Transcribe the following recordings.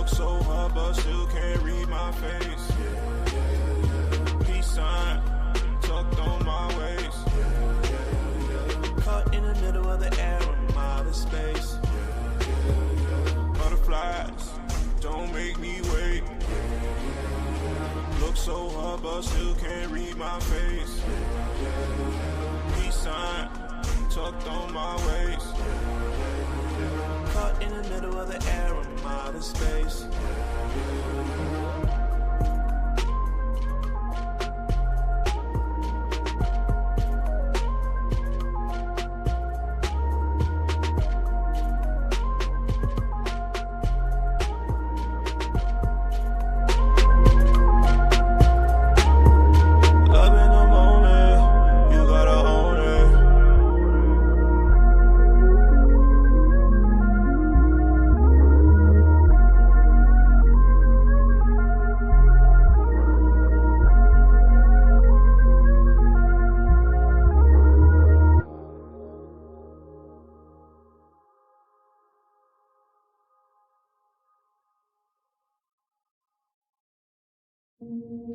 so hard, but still can't read my face. Peace sign tucked on my waist. Caught in the middle of the air, I'm out of space. Butterflies, don't make me wait. Look so hard, but still can't read my face. Peace sign tucked on my waist. Caught in the middle of the air, I'm out of space.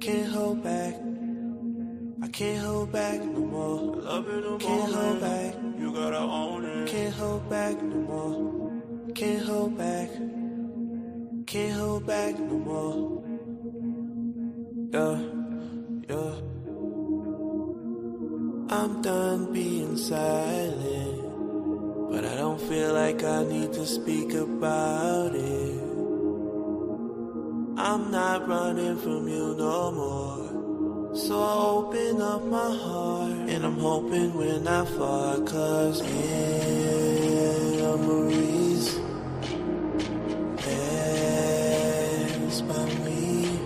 Can't hold back, I can't hold back no more. Love in the can't hold back, you gotta own it. Can't hold back no more. Can't hold back, can't hold back no more. Yeah, yeah. I'm done being silent, but I don't feel like I need to speak about it. I'm not running from you no more. So I open up my heart, and I'm hoping we're not far. Cause memories pass by me.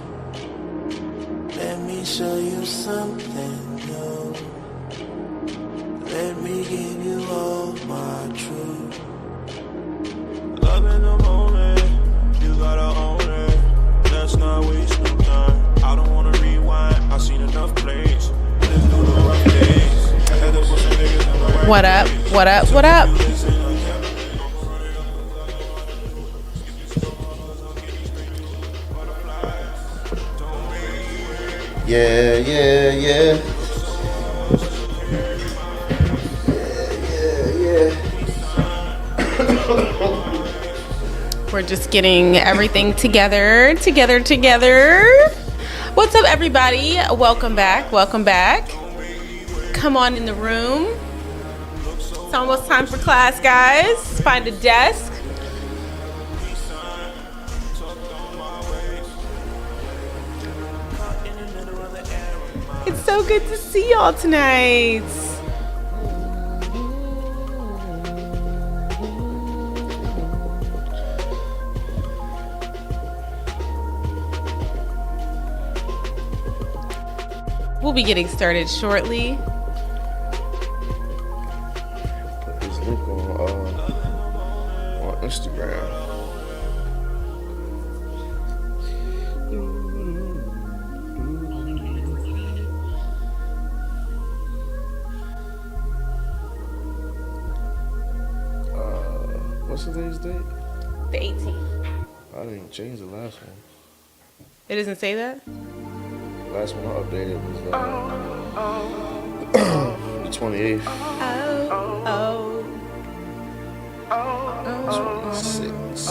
Let me show you something new. Let me give you all my truth. Love in the moment, you gotta own it. Let's not waste no time. I don't wanna rewind. I've seen enough plays. Let's do the rough days. I had to put some niggas in the right. What up? What up? What up? Yeah, yeah, yeah. We're just getting everything together. What's up, everybody? Welcome back. Come on in the room. It's almost time for class, guys. Find a desk. It's so good to see y'all tonight. We'll be getting started shortly. Put this link on Instagram. What's today's date? The 18th. I didn't change the last one. It doesn't say that? Last one I updated was the 28th. Oh. 26.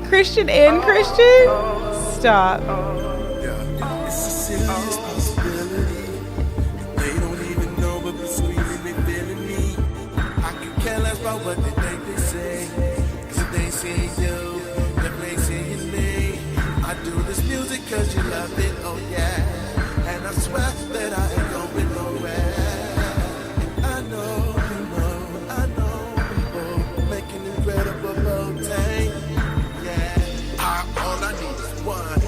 Christian and Christian? Stop. Yeah, it's a serious possibility. They don't even know, but they're screaming, they feeling me. I can care less about what they think they say. Cause if they see you, if they see me. I do this music cause you love it, oh yeah. And I swear that I ain't going nowhere. I know, people making incredible rotate. All I need is one.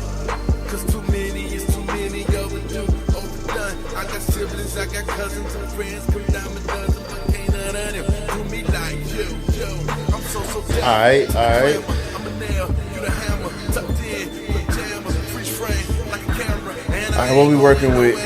Cause too many is too many overdue, overdone. I got siblings, I got cousins and friends. Come down a dozen, but can't none of them do me like you. I'm so down. Alright. I'm a nail, you the hammer, tucked in, pajama, freeze frame, like a camera. And Alright, what we working with?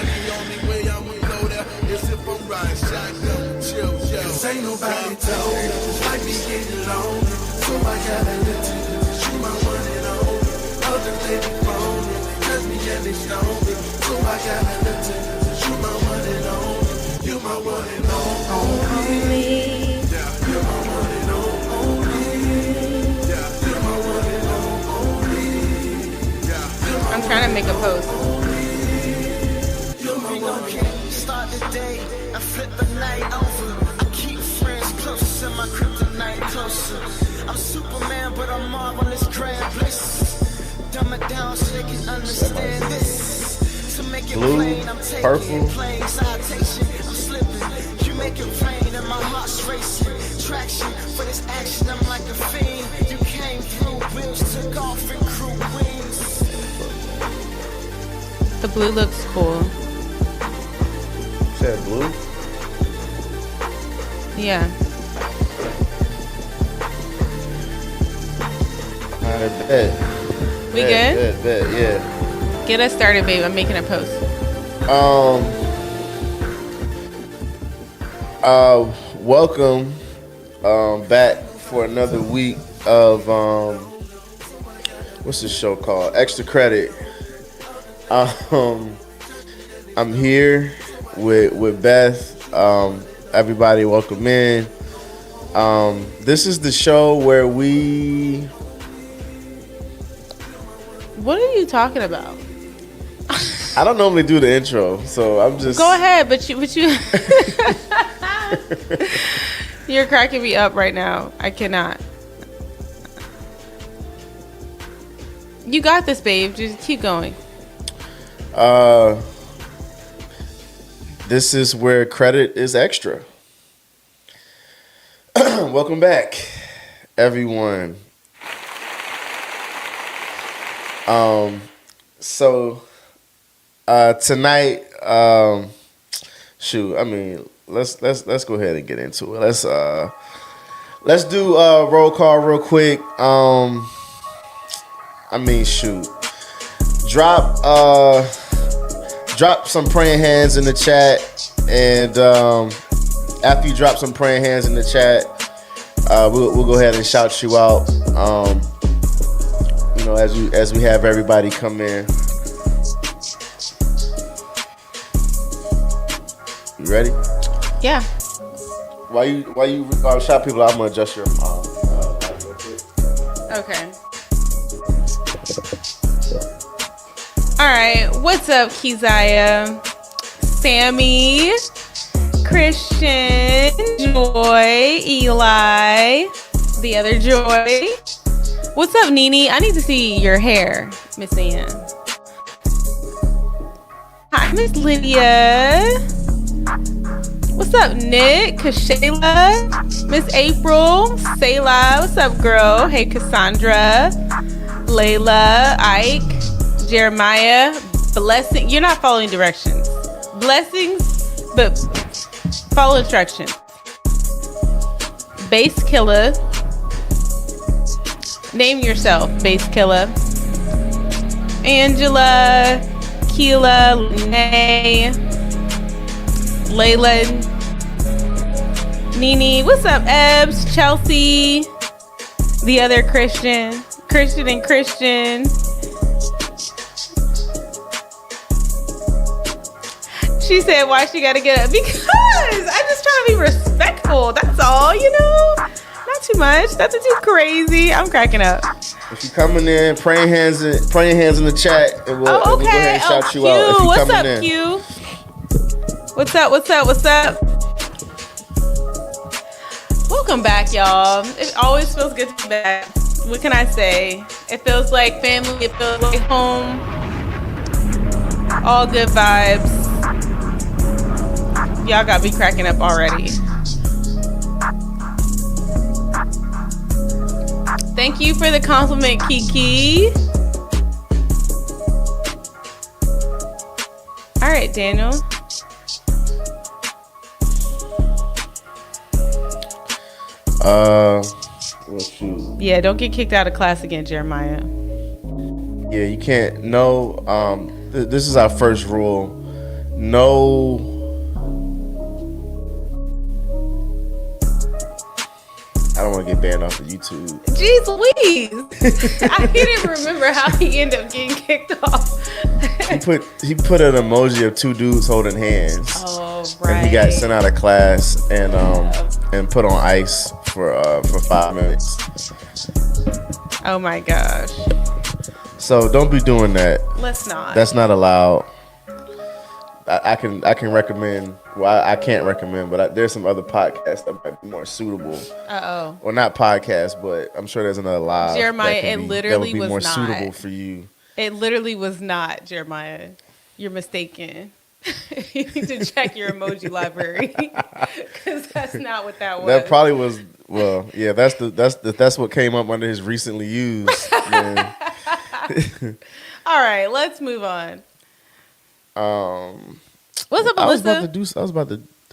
nobody told me this might be getting lonely, so I gotta let you do this. You my one and only. Others they be phony, they touch me and they stone me, so I gotta let you do this. You my one and only. You my one and only. Yeah, you're my one and only. Yeah, you're my one and only. Yeah, I'm trying to make a post. you're my one and only. Start the day, I flip the night over. I keep friends close and my kryptonite closer. I'm Superman, but I'm marvelous, grand bliss. Dumb it down so they can understand this. To make it Blue, plain, I'm taking purple. plain citation. I'm slipping, you make it plain, and my heart's racing. Traction for this action, I'm like a fiend. You came through, wheels took off and crew wings. The blue looks cool. Said blue. Yeah. Alright, bet. We good? Bet, yeah. Get us started, babe. I'm making a post. Welcome back for another week of what's this show called? Extra Credit. I'm here with Beth. Everybody, welcome in. This is the show where we. What are you talking about? I don't normally do the intro, so I'm just. Go ahead, but you you're cracking me up right now. I cannot. You got this, babe. Just keep going. This is where credit is extra. Welcome back, everyone. So tonight, shoot, I mean, let's go ahead and get into it. Let's do roll call real quick. I mean, shoot, drop some praying hands in the chat, and after you drop some praying hands in the chat, we'll go ahead and shout you out. You know, as we have everybody come in. You ready? Yeah. While you shout people out, I'm gonna adjust your mic real quick. Okay. All right. What's up, Keziah, Sammy, Christian, Joy, Eli, the other Joy. What's up, Nene? I need to see your hair, Miss Ann. Hi, Miss Lydia. What's up, Nick? Kashayla, Miss April, Sayla. What's up, girl? Hey, Cassandra, Layla, Ike, Jeremiah. Blessing. You're not following directions. Blessings, but follow instructions. Base Killer. Name yourself, Base Killer. Angela, Keela, Lene, Layla, Nene. What's up, Ebbs, Chelsea, the other Christian and Christian. She said, why she gotta get up? Because I just try to be respectful. That's all, you know? Not too much. Nothing too crazy. I'm cracking up. If you coming in, praying hands in the chat, and we'll Oh, go ahead and shout you out. If you What's coming up, in. Q? What's up? Welcome back, y'all. It always feels good to be back. What can I say? It feels like family. It feels like home. All good vibes. Y'all got me cracking up already. Thank you for the compliment, Kiki. All right, Daniel. Well, shoot. Yeah, don't get kicked out of class again, Jeremiah. Yeah, you can't. No. This is our first rule. No I don't want to get banned off of YouTube. Jeez Louise. I can't even remember how he ended up getting kicked off. He put an emoji of two dudes holding hands. Oh, right. And he got sent out of class and put on ice for 5 minutes. Oh my gosh. So don't be doing that. Let's not. That's not allowed. I can recommend. Well, I can't recommend, but there's some other podcasts that might be more suitable. Well, not podcasts, but I'm sure there's another live. Jeremiah, that would be more not suitable for you. It literally was not, Jeremiah. You're mistaken. You need to check your emoji library because that's not what that was. That probably was. Well, yeah, that's what came up under his recently used. Man. All right, let's move on. What's up, Alyssa?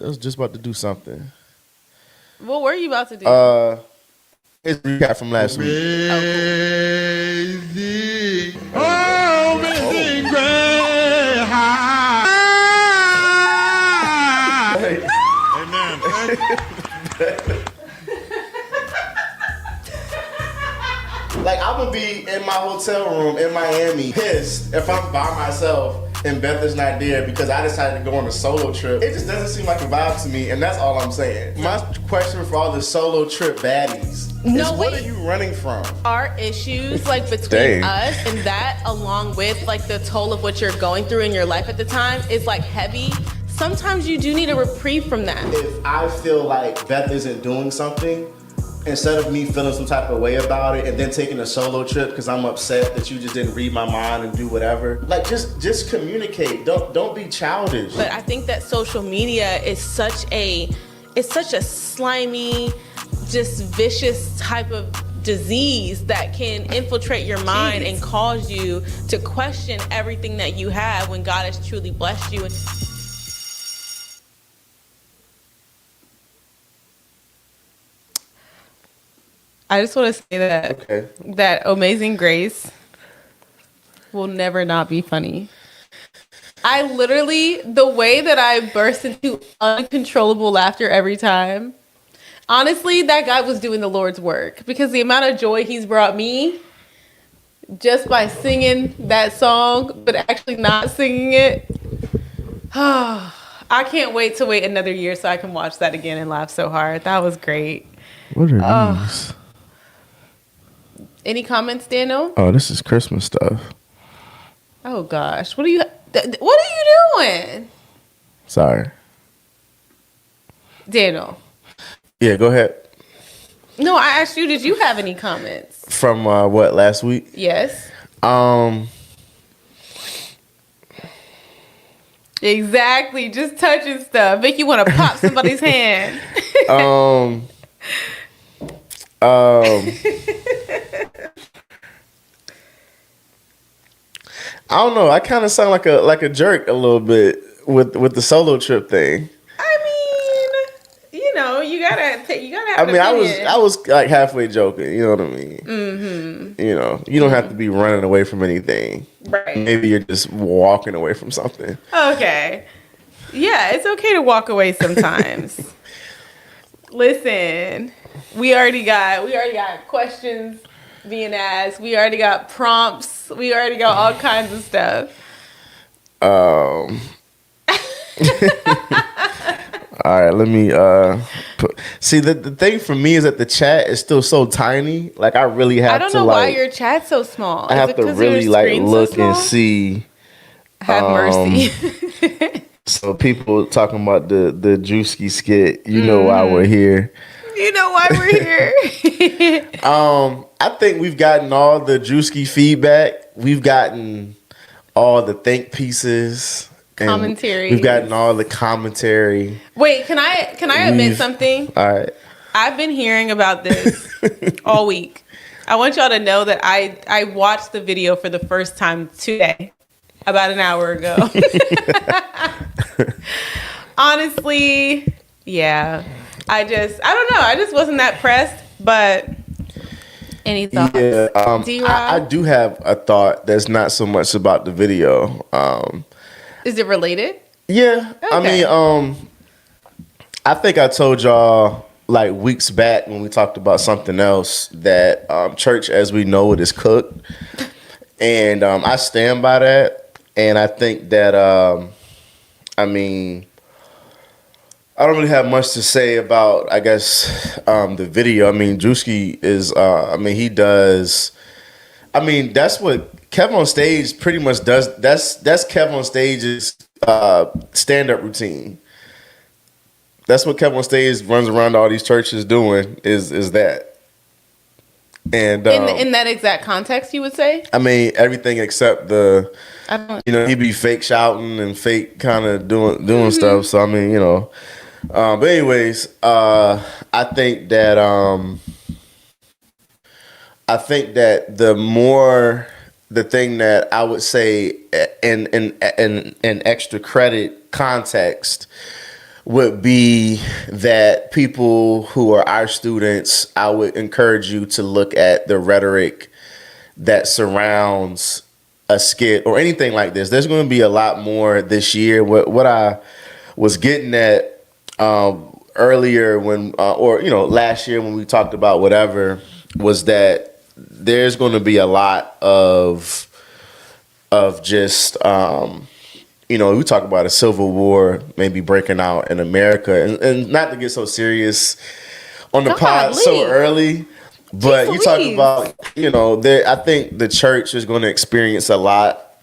I was just about to do something. What were you about to do? It's a recap from last week. Like, I'm gonna be in my hotel room in Miami, pissed if I'm by myself and Beth is not there because I decided to go on a solo trip. It just doesn't seem like a vibe to me, and that's all I'm saying. My question for all the solo trip baddies is, what are you running from? Our issues, like, between us and that, along with, like, the toll of what you're going through in your life at the time, is, like, heavy. Sometimes you do need a reprieve from that. If I feel like Beth isn't doing something, instead of me feeling some type of way about it and then taking a solo trip because I'm upset that you just didn't read my mind and do whatever, like, just communicate. Don't be childish. But I think that social media is such a slimy, just vicious type of disease that can infiltrate your mind and cause you to question everything that you have when God has truly blessed you. I just want to say that that Amazing Grace will never not be funny. I literally, the way that I burst into uncontrollable laughter every time, honestly, that guy was doing the Lord's work, because the amount of joy he's brought me just by singing that song, but actually not singing it. I can't wait to wait another year so I can watch that again and laugh so hard. That was great. What are these? Any comments, Daniel? Oh, this is Christmas stuff. Oh gosh, what are you doing? Sorry, Daniel. Yeah, go ahead. No, I asked you, did you have any comments? From what, last week? Yes. Exactly, just touching stuff. Make you want to pop somebody's hand. I don't know. I kind of sound like a jerk a little bit with the solo trip thing. I mean, you gotta have. I mean, I was like halfway joking. You know what I mean? Mm-hmm. You don't have to be running away from anything. Right. Maybe you're just walking away from something. Okay. Yeah, it's okay to walk away sometimes. Listen, we already got questions being asked. We already got prompts. We already got all kinds of stuff. All right, let me see, the thing for me is that the chat is still so tiny. Like, I really have to, I don't know why your chat's so small. I have to really like look and see. Have mercy. So people talking about the Drewski skit, you know why we're here. You know why we're here. I think we've gotten all the Drewski feedback. We've gotten all the think pieces. Commentary. We've gotten all the commentary. Wait, can I admit something? All right. I've been hearing about this all week. I want y'all to know that I watched the video for the first time today, about an hour ago. Honestly, yeah. I don't know. I just wasn't that pressed, but any thoughts? Yeah, I do have a thought that's not so much about the video. Is it related? Yeah. Okay. I mean, I think I told y'all like weeks back when we talked about something else, that church as we know it is cooked, and I stand by that. And I think that I mean, I don't really have much to say about, I guess, the video. I mean, Drewski is I mean, he does. I mean, that's what Kevin on Stage pretty much does. That's Kevin on Stage's stand-up routine. That's what Kevin on Stage runs around all these churches doing is that. And in that exact context, you would say? I mean, everything except he'd be fake shouting and fake kind of doing stuff. So I mean, but anyways, I think that the thing that I would say in extra credit context would be that people who are our students, I would encourage you to look at the rhetoric that surrounds a skit or anything like this. There's going to be a lot more this year. What I was getting at earlier last year when we talked about whatever was that there's going to be a lot of just we talk about a civil war maybe breaking out in America, and not to get so serious on the pod so early, but you talk about I think the church is going to experience a lot.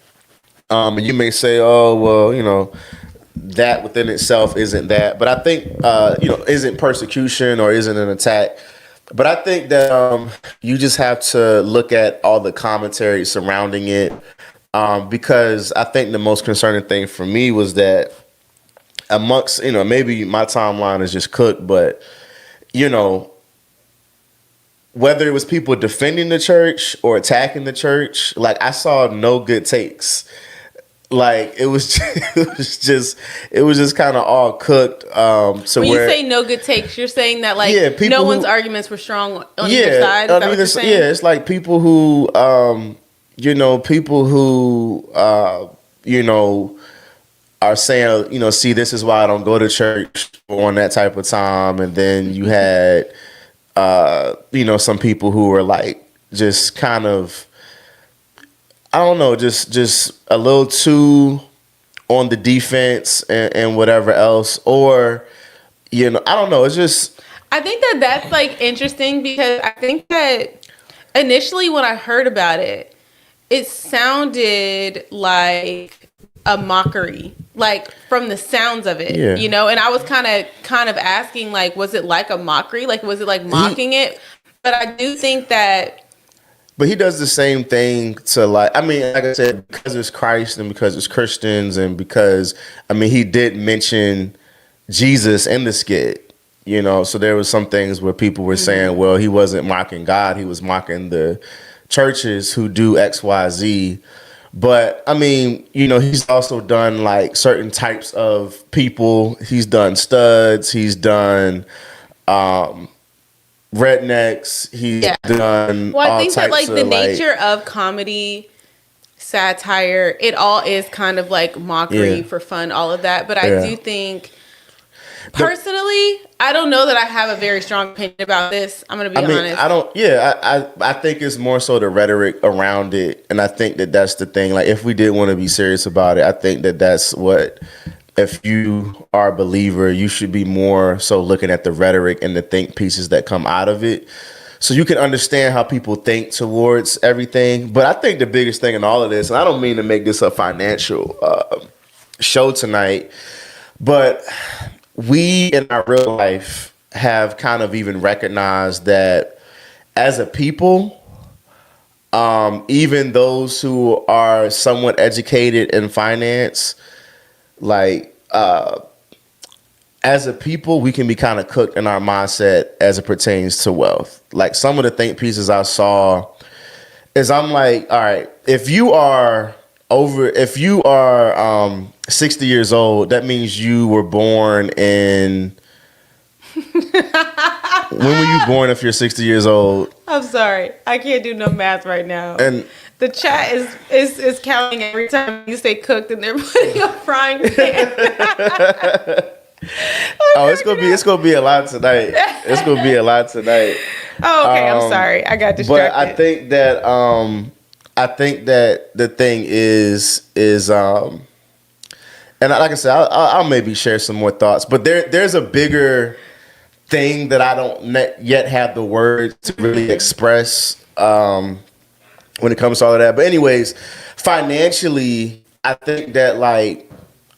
And you may say, oh well, that within itself isn't that, but I think isn't persecution or isn't an attack. But I think that you just have to look at all the commentary surrounding it, because I think the most concerning thing for me was that amongst, maybe my timeline is just cooked, but, whether it was people defending the church or attacking the church, like I saw no good takes. Like it was just kind of all cooked. So when you say no good takes, you're saying that no one's arguments were strong on either side. It's like people who are saying, see, this is why I don't go to church on that type of time, and then you had some people who were like just kind of, I don't know, just a little too on the defense and whatever else. Or, I don't know. It's just. I think that's like interesting, because I think that initially when I heard about it, it sounded like a mockery, like from the sounds of it, and I was kind of asking, like, was it like a mockery? Like, was it like mocking it? But I do think that. But he does the same thing to, like I said, because it's Christ and because it's Christians and because, he did mention Jesus in the skit, so there was some things where people were saying, well, he wasn't mocking God, he was mocking the churches who do X, Y, Z. But he's also done like certain types of people. He's done studs, he's done rednecks, he's done I think that like the nature of comedy, satire, it all is kind of like mockery for fun, all of that. But I do think personally, I don't know that I have a very strong opinion about this. I'm gonna be honest. I think it's more so the rhetoric around it, and I think that that's the thing. Like, if we did want to be serious about it, I think that that's what. If you are a believer, you should be more so looking at the rhetoric and the think pieces that come out of it, so you can understand how people think towards everything. But I think the biggest thing in all of this, and I don't mean to make this a financial show tonight, but we in our real life have kind of even recognized that as a people, even those who are somewhat educated in finance, like as a people, we can be kind of cooked in our mindset as it pertains to wealth. Like, some of the think pieces I saw is, I'm like, all right, if you are 60 years old, that means you were born in. When were you born if you're 60 years old? I'm sorry, I can't do no math right now. And the chat is counting every time you say cooked, and they're putting a frying pan. Oh, it's gonna be a lot tonight. It's gonna be a lot tonight. Oh, okay. I'm sorry. I got distracted. But I think that the thing is and like I said, I'll maybe share some more thoughts. But there's a bigger thing that I don't yet have the words to really express when it comes to all of that. But anyways, financially, I think that like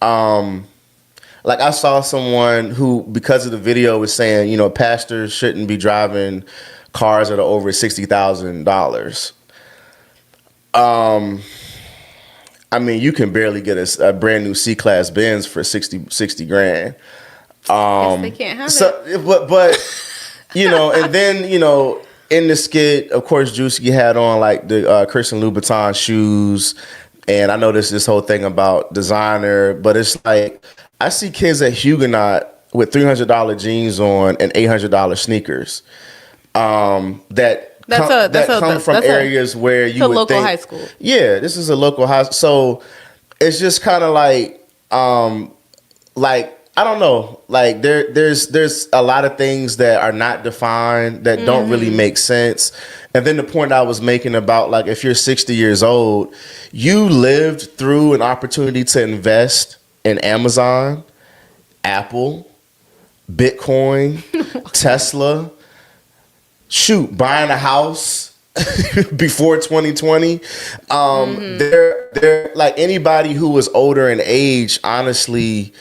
I saw someone who, because of the video, was saying, you know, pastors shouldn't be driving cars that are over $60,000. I mean, you can barely get a brand new C-Class Benz for 60 grand. Yes, they can't have it. But you know, and then, you know, in the skit, of course, Juicy had on like the Christian Louboutin shoes, and I noticed this whole thing about designer, but it's like I see kids at Huguenot with $300 jeans on and $800 sneakers. That come from areas where you would local think, high school. Yeah, this is a local high. So it's just kind of like I don't know. Like there's a lot of things that are not defined that don't really make sense. And then the point I was making about like if you're 60 years old, you lived through an opportunity to invest in Amazon, Apple, Bitcoin, Tesla. Shoot, buying a house before 2020. They're like anybody who was older in age, honestly,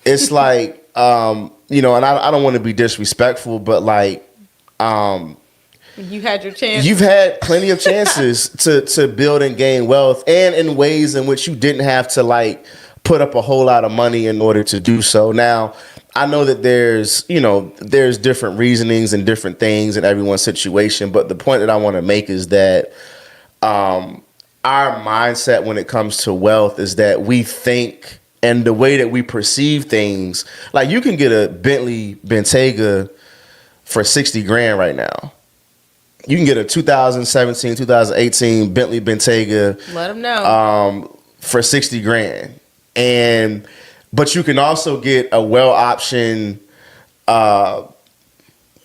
it's like, you know, and I don't want to be disrespectful, but like, you had your chance. You've had plenty of chances to build and gain wealth, and in ways in which you didn't have to like put up a whole lot of money in order to do so. Now, I know that there's different reasonings and different things in everyone's situation, but the point that I want to make is that our mindset when it comes to wealth is that we think, and the way that we perceive things, like you can get a Bentley Bentayga for 60 grand right now. You can get a 2017, 2018 Bentley Bentayga. Let them know. For 60 grand. But you can also get a well-optioned,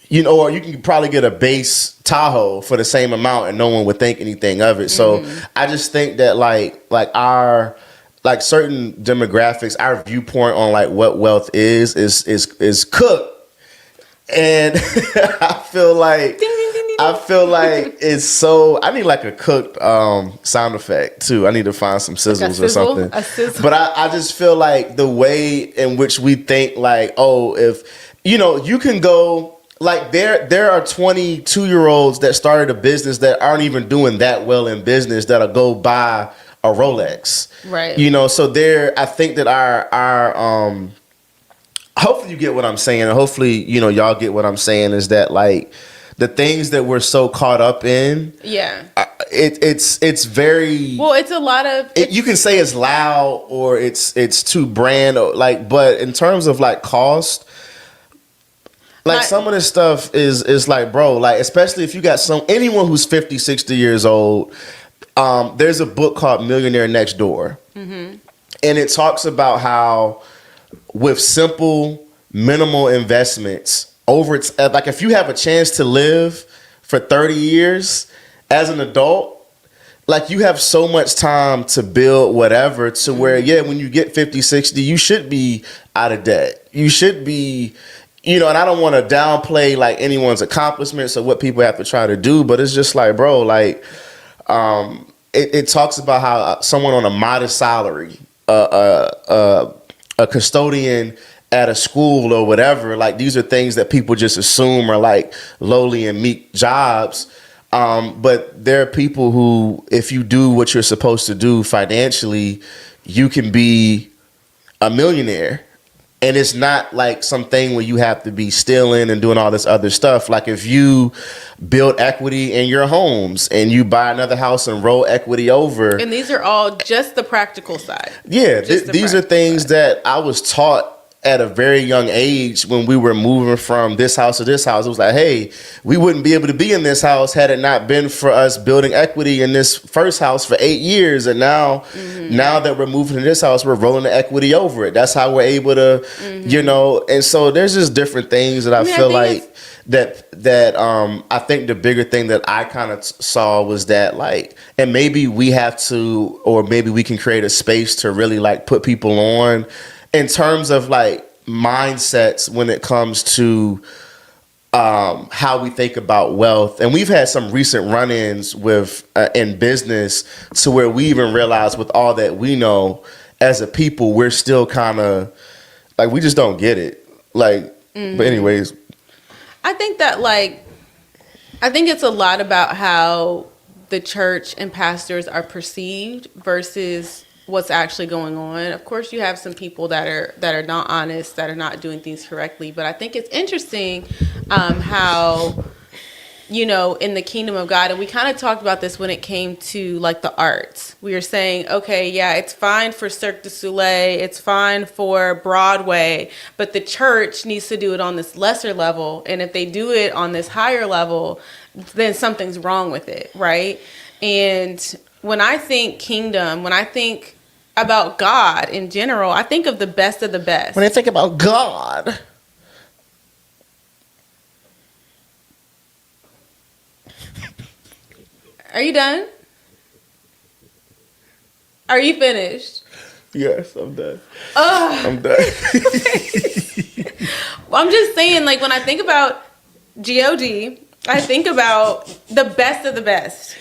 you know, or you can probably get a base Tahoe for the same amount and no one would think anything of it. So I just think that like our, like certain demographics, our viewpoint on like what wealth is cooked. And I feel like it's so. I need like a cooked sound effect too. I need to find some sizzles or something. But I just feel like the way in which we think, like, oh, if you know, you can go like there are 22-year-olds that started a business that aren't even doing that well in business that'll go buy a Rolex, right? You know, so I think that our hopefully you get what I'm saying, and hopefully, you know, y'all get what I'm saying, is that like the things that we're so caught up in, it's very well. It's a lot of you can say it's loud or it's too brand or like, but in terms of like cost, like some of this stuff is like, bro, like especially if you got anyone who's 50, 60 years old. There's a book called Millionaire Next Door, and it talks about how with simple, minimal investments like if you have a chance to live for 30 years as an adult, like you have so much time to build whatever to where, when you get 50, 60, you should be out of debt. You should be, you know, and I don't want to downplay like anyone's accomplishments or what people have to try to do, but it's just like, bro, like, it talks about how someone on a modest salary, a custodian at a school or whatever, like these are things that people just assume are like lowly and meek jobs. But there are people who, if you do what you're supposed to do financially, you can be a millionaire. And it's not like something where you have to be stealing and doing all this other stuff. Like if you build equity in your homes and you buy another house and roll equity over. And these are all just the practical side. Yeah, these are things that I was taught at a very young age, when we were moving from this house to this house, it was like, hey, we wouldn't be able to be in this house had it not been for us building equity in this first house for 8 years. And now that we're moving to this house, we're rolling the equity over it. That's how we're able to, you know, and so there's just different things that I feel like that I think the bigger thing that I kind of saw was that, like, and maybe we have to, or maybe we can create a space to really like put people on in terms of like mindsets when it comes to how we think about wealth. And we've had some recent run-ins with in business to where we even realize with all that we know as a people, we're still kind of like, we just don't get it. Like, but anyways. I think that I think it's a lot about how the church and pastors are perceived versus what's actually going on. Of course, you have some people that are not honest, that are not doing things correctly. But I think it's interesting how, you know, in the kingdom of God, and we kind of talked about this when it came to like the arts. We were saying, okay, yeah, it's fine for Cirque du Soleil, it's fine for Broadway, but the church needs to do it on this lesser level. And if they do it on this higher level, then something's wrong with it, right? And when I think kingdom, when I think about God in general, I think of the best of the best. When I think about God, are you done? Are you finished? yes, I'm done. I'm done. Well, I'm just saying, like, when I think about God, I think about the best of the best,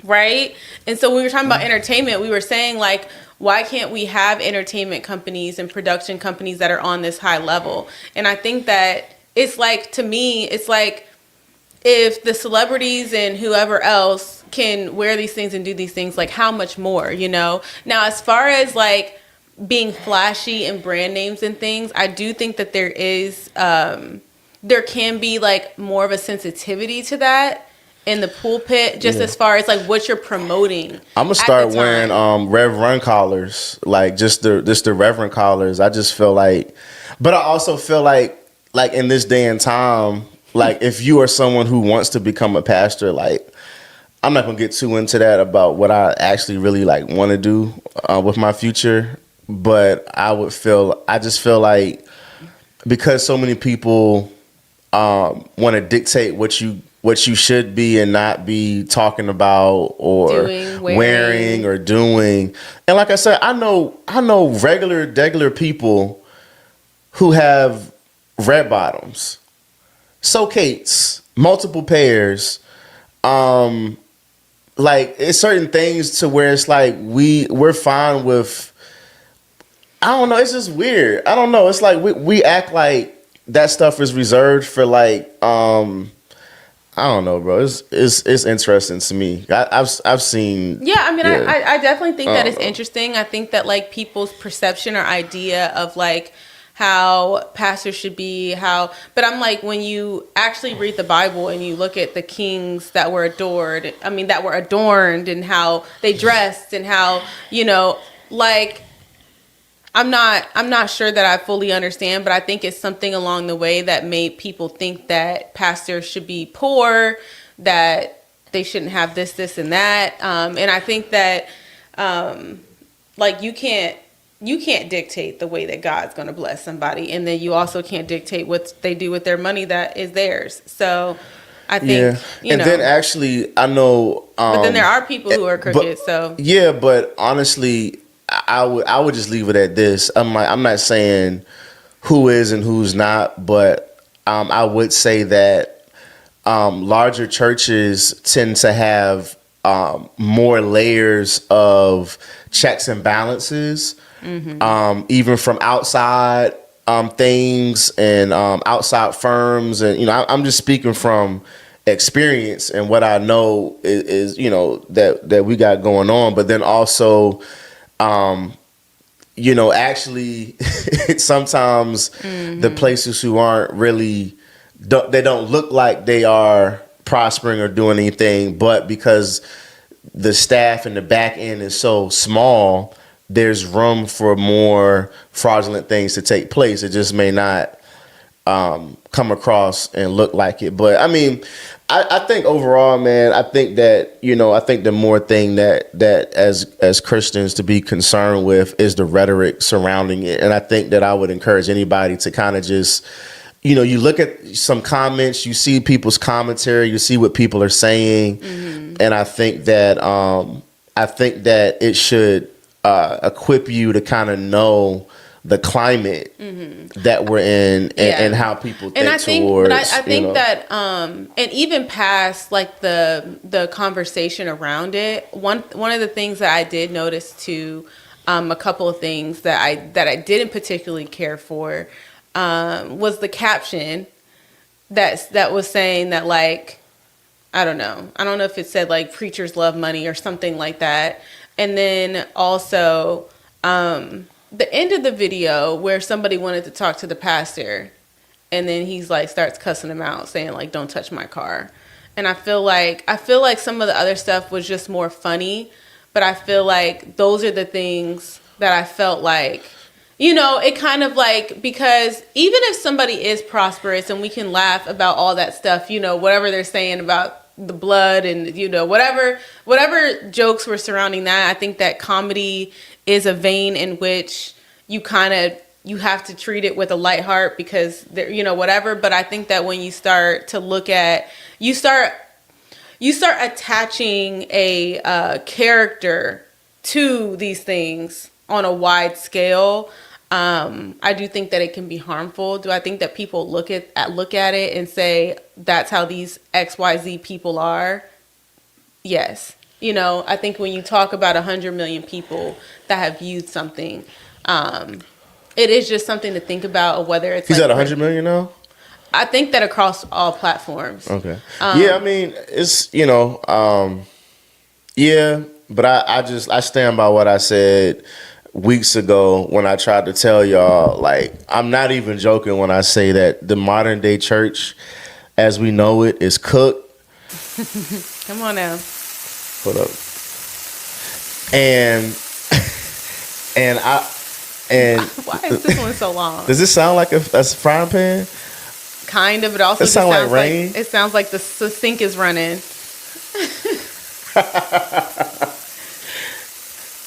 right? And so when we were talking about entertainment, we were saying, like, why can't we have entertainment companies and production companies that are on this high level? And I think that it's like, to me, it's like if the celebrities and whoever else can wear these things and do these things, like how much more, you know? Now, as far as like being flashy and brand names and things, I do think that there is, there can be like more of a sensitivity to that in the pulpit, just as far as like what you're promoting. I'm gonna start wearing Reverend collars, like just the Reverend collars. I just feel like, but I also feel like in this day and time, like if you are someone who wants to become a pastor, like I'm not gonna get too into that about what I actually really like want to do with my future, but I just feel like because so many people want to dictate what you should be and not be talking about or wearing or doing. And like I said, I know regular people who have red bottoms, socates, multiple pairs. Like it's certain things to where it's like we're fine with. I don't know. It's just weird. I don't know. It's like we act like that stuff is reserved for like I don't know, bro. It's interesting to me. I've seen. Yeah, I mean, yeah. I definitely think that it's interesting. I think that like people's perception or idea of like how pastors should be, but I'm like, when you actually read the Bible and you look at the kings that were adorned and how they dressed and how, you know, like, I'm not sure that I fully understand, but I think it's something along the way that made people think that pastors should be poor, that they shouldn't have this, and that. And I think that, like, you can't dictate the way that God's going to bless somebody. And then you also can't dictate what they do with their money that is theirs. So I think, you know. And then actually, I know. But then there are people who are crooked, so. Yeah, but honestly, I would just leave it at this. I'm not saying who is and who's not, but I would say that larger churches tend to have more layers of checks and balances, even from outside things and outside firms, and you know, I'm just speaking from experience and what I know is you know that we got going on, but then also. You know, actually, sometimes the places who aren't really, they don't look like they are prospering or doing anything, but because the staff and the back end is so small, there's room for more fraudulent things to take place. It just may not come across and look like it. But I mean, I think overall, man, I think that, I think the more thing that as Christians to be concerned with is the rhetoric surrounding it. And I think that I would encourage anybody to kind of just, you look at some comments, you see people's commentary, you see what people are saying. Mm-hmm. And I think that it should equip you to kind of know the climate that we're in and how people think towards. But I think that, and even past like the conversation around it, one of the things that I did notice too, a couple of things that I didn't particularly care for, was the caption that was saying that, like, I don't know if it said like preachers love money or something like that. And then also, the end of the video where somebody wanted to talk to the pastor, and then he's like starts cussing him out, saying like, "Don't touch my car." And I feel like some of the other stuff was just more funny, but I feel like those are the things that I felt like, it kind of like, because even if somebody is prosperous and we can laugh about all that stuff, whatever they're saying about the blood and, whatever jokes were surrounding that, I think that comedy is a vein in which you have to treat it with a light heart because whatever. But I think that when you start to look at, you start attaching a character to these things on a wide scale. I do think that it can be harmful. Do I think that people look at it and say that's how these XYZ people are? Yes. I think when you talk about 100 million people that have viewed something, it is just something to think about of whether it's. He's at 100 million now? I think that across all platforms. Okay. I mean, it's, but I stand by what I said weeks ago when I tried to tell y'all, like, I'm not even joking when I say that the modern day church as we know it is cooked. Come on now. Hold up. And why is this one so long? Does this sound like a frying pan? Kind of, but also it sounds like rain. It sounds like the sink is running.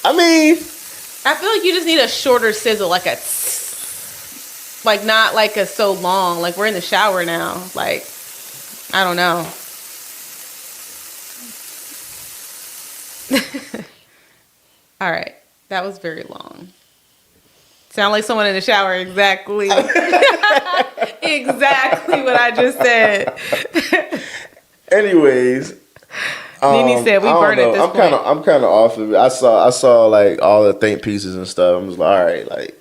I mean, I feel like you just need a shorter sizzle, like not like a so long. Like we're in the shower now. Like, I don't know. All right, that was very long. Sound like someone in the shower. Exactly. Exactly what I just said. Anyways, Nene said we burn at this point. I'm kind of off of it. I saw like all the think pieces and stuff. I was like, all right, like,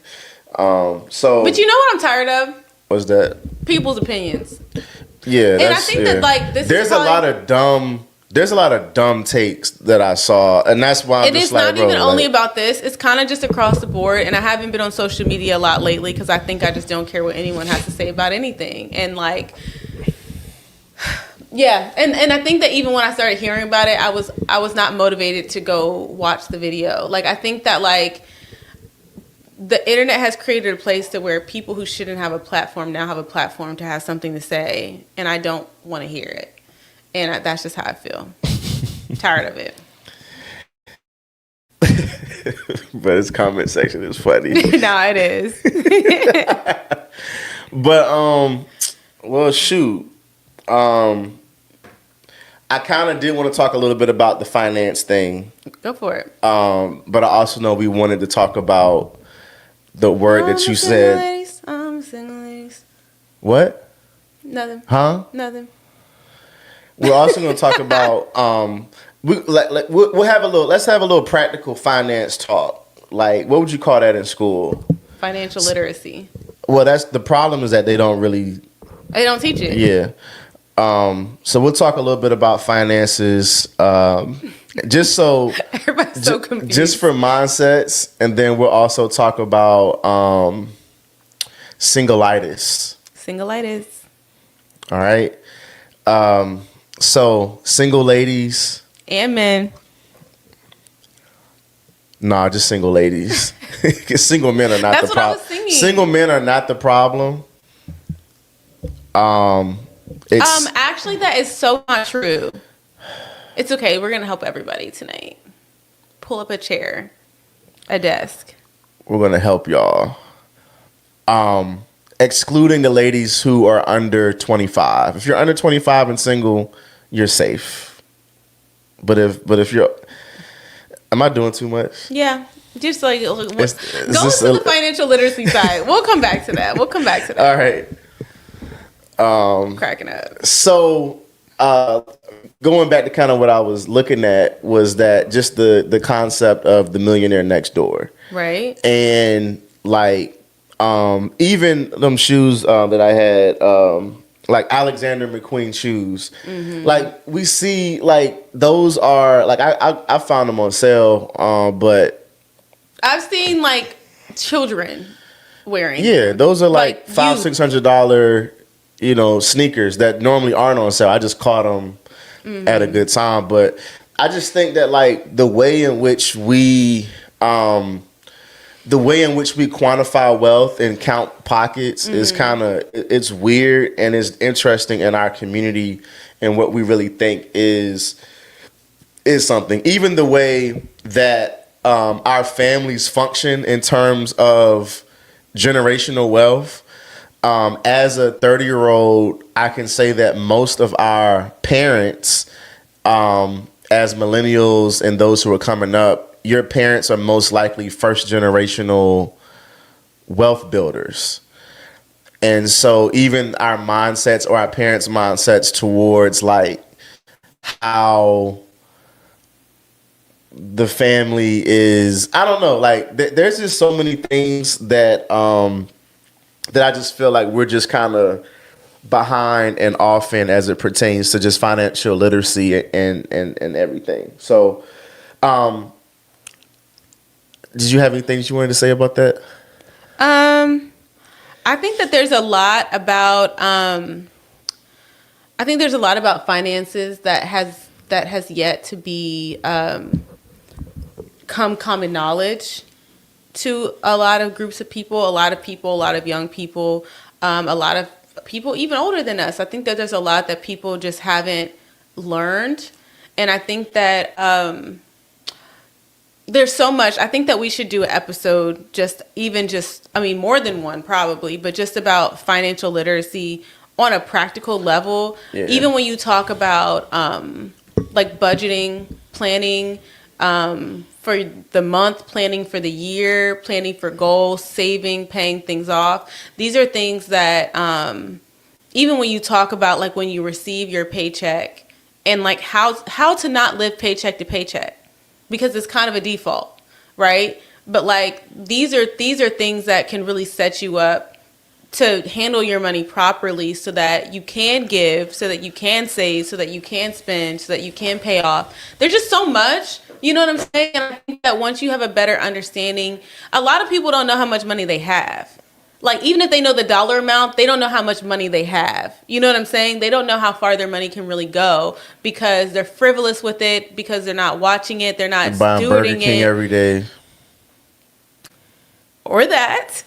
so. But you know what I'm tired of? What's that? People's opinions. Yeah, and I think that like this. There's a lot of dumb takes that I saw, and that's why it is not even only about this. It's kind of just across the board, and I haven't been on social media a lot lately because I think I just don't care what anyone has to say about anything. And like, yeah, and I think that even when I started hearing about it, I was not motivated to go watch the video. Like, I think that like the internet has created a place to where people who shouldn't have a platform now have a platform to have something to say, and I don't want to hear it. And that's just how I feel. Tired of it. But his comment section is funny. No, it is. But well, shoot. I kind of did want to talk a little bit about the finance thing. Go for it. But I also know we wanted to talk about the word that you said. Single ladies. What? Nothing. Huh? Nothing. We're also going to talk about we'll have a little. Let's have a little practical finance talk. Like, what would you call that in school? Financial literacy. Well, that's the problem is that they don't teach it. Yeah. So we'll talk a little bit about finances. Just so everybody's so confused. Just for mindsets, and then we'll also talk about single-itis. Single-itis. All right. So single ladies and men. Nah, just single ladies. 'Cause single men are not That's the what I was problem. singing. Single men are not the problem. It's Actually, that is so not true. It's okay. We're gonna help everybody tonight. Pull up a chair, a desk. we're gonna help y'all. Excluding the ladies who are under 25. If you're under 25 and single, you're safe. But if you're, am I doing too much? Yeah, just like go this to the financial literacy side. We'll come back to that. All right. Cracking up. So, going back to kind of what I was looking at was that just the concept of the millionaire next door, Right. and like even them shoes that I had, like Alexander McQueen shoes, like we see like those are like I found them on sale, but I've seen like children wearing. yeah, those are like Like $500-$600, sneakers that normally aren't on sale. I just caught them at a good time, but I just think that like the way in which we quantify wealth and count pockets is kind of, it's weird and it's interesting in our community and what we really think is something. Even the way that our families function in terms of generational wealth. As a 30-year-old, I can say that most of our parents, as millennials and those who are coming up, your parents are most likely first generational wealth builders. And so even our mindsets or our parents' mindsets towards like how the family is, I don't know, like there's just so many things that that I just feel like we're just kind of behind and off in as it pertains to just financial literacy and everything. So, did you have any things you wanted to say about that? I think that there's a lot about finances that has yet to be come common knowledge to a lot of groups of people, a lot of young people, a lot of people even older than us. I think that there's a lot that people just haven't learned. And I think that there's so much. I think that we should do an episode more than one probably, but just about financial literacy on a practical level. Yeah. Even when you talk about like budgeting, planning, for the month, planning for the year, planning for goals, saving, paying things off. These are things that even when you talk about like when you receive your paycheck and like how to not live paycheck to paycheck, because it's kind of a default, right? But like these are things that can really set you up to handle your money properly so that you can give, so that you can save, so that you can spend, so that you can pay off. There's just so much, you know what I'm saying? And I think that once you have a better understanding, a lot of people don't know how much money they have. Like, even if they know the dollar amount, they don't know how much money they have. You know what I'm saying? They don't know how far their money can really go because they're frivolous with it, because they're not watching it, they're not buying stewarding Burger King it. every day. Or that.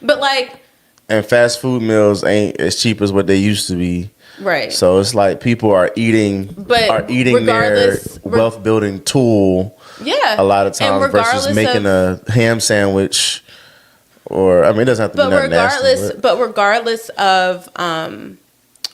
but and fast food meals ain't as cheap as what they used to be. Right. So it's like people are eating their wealth building tool. Yeah. A lot of times versus making a ham sandwich, or it doesn't have to be nothing nasty. But regardless of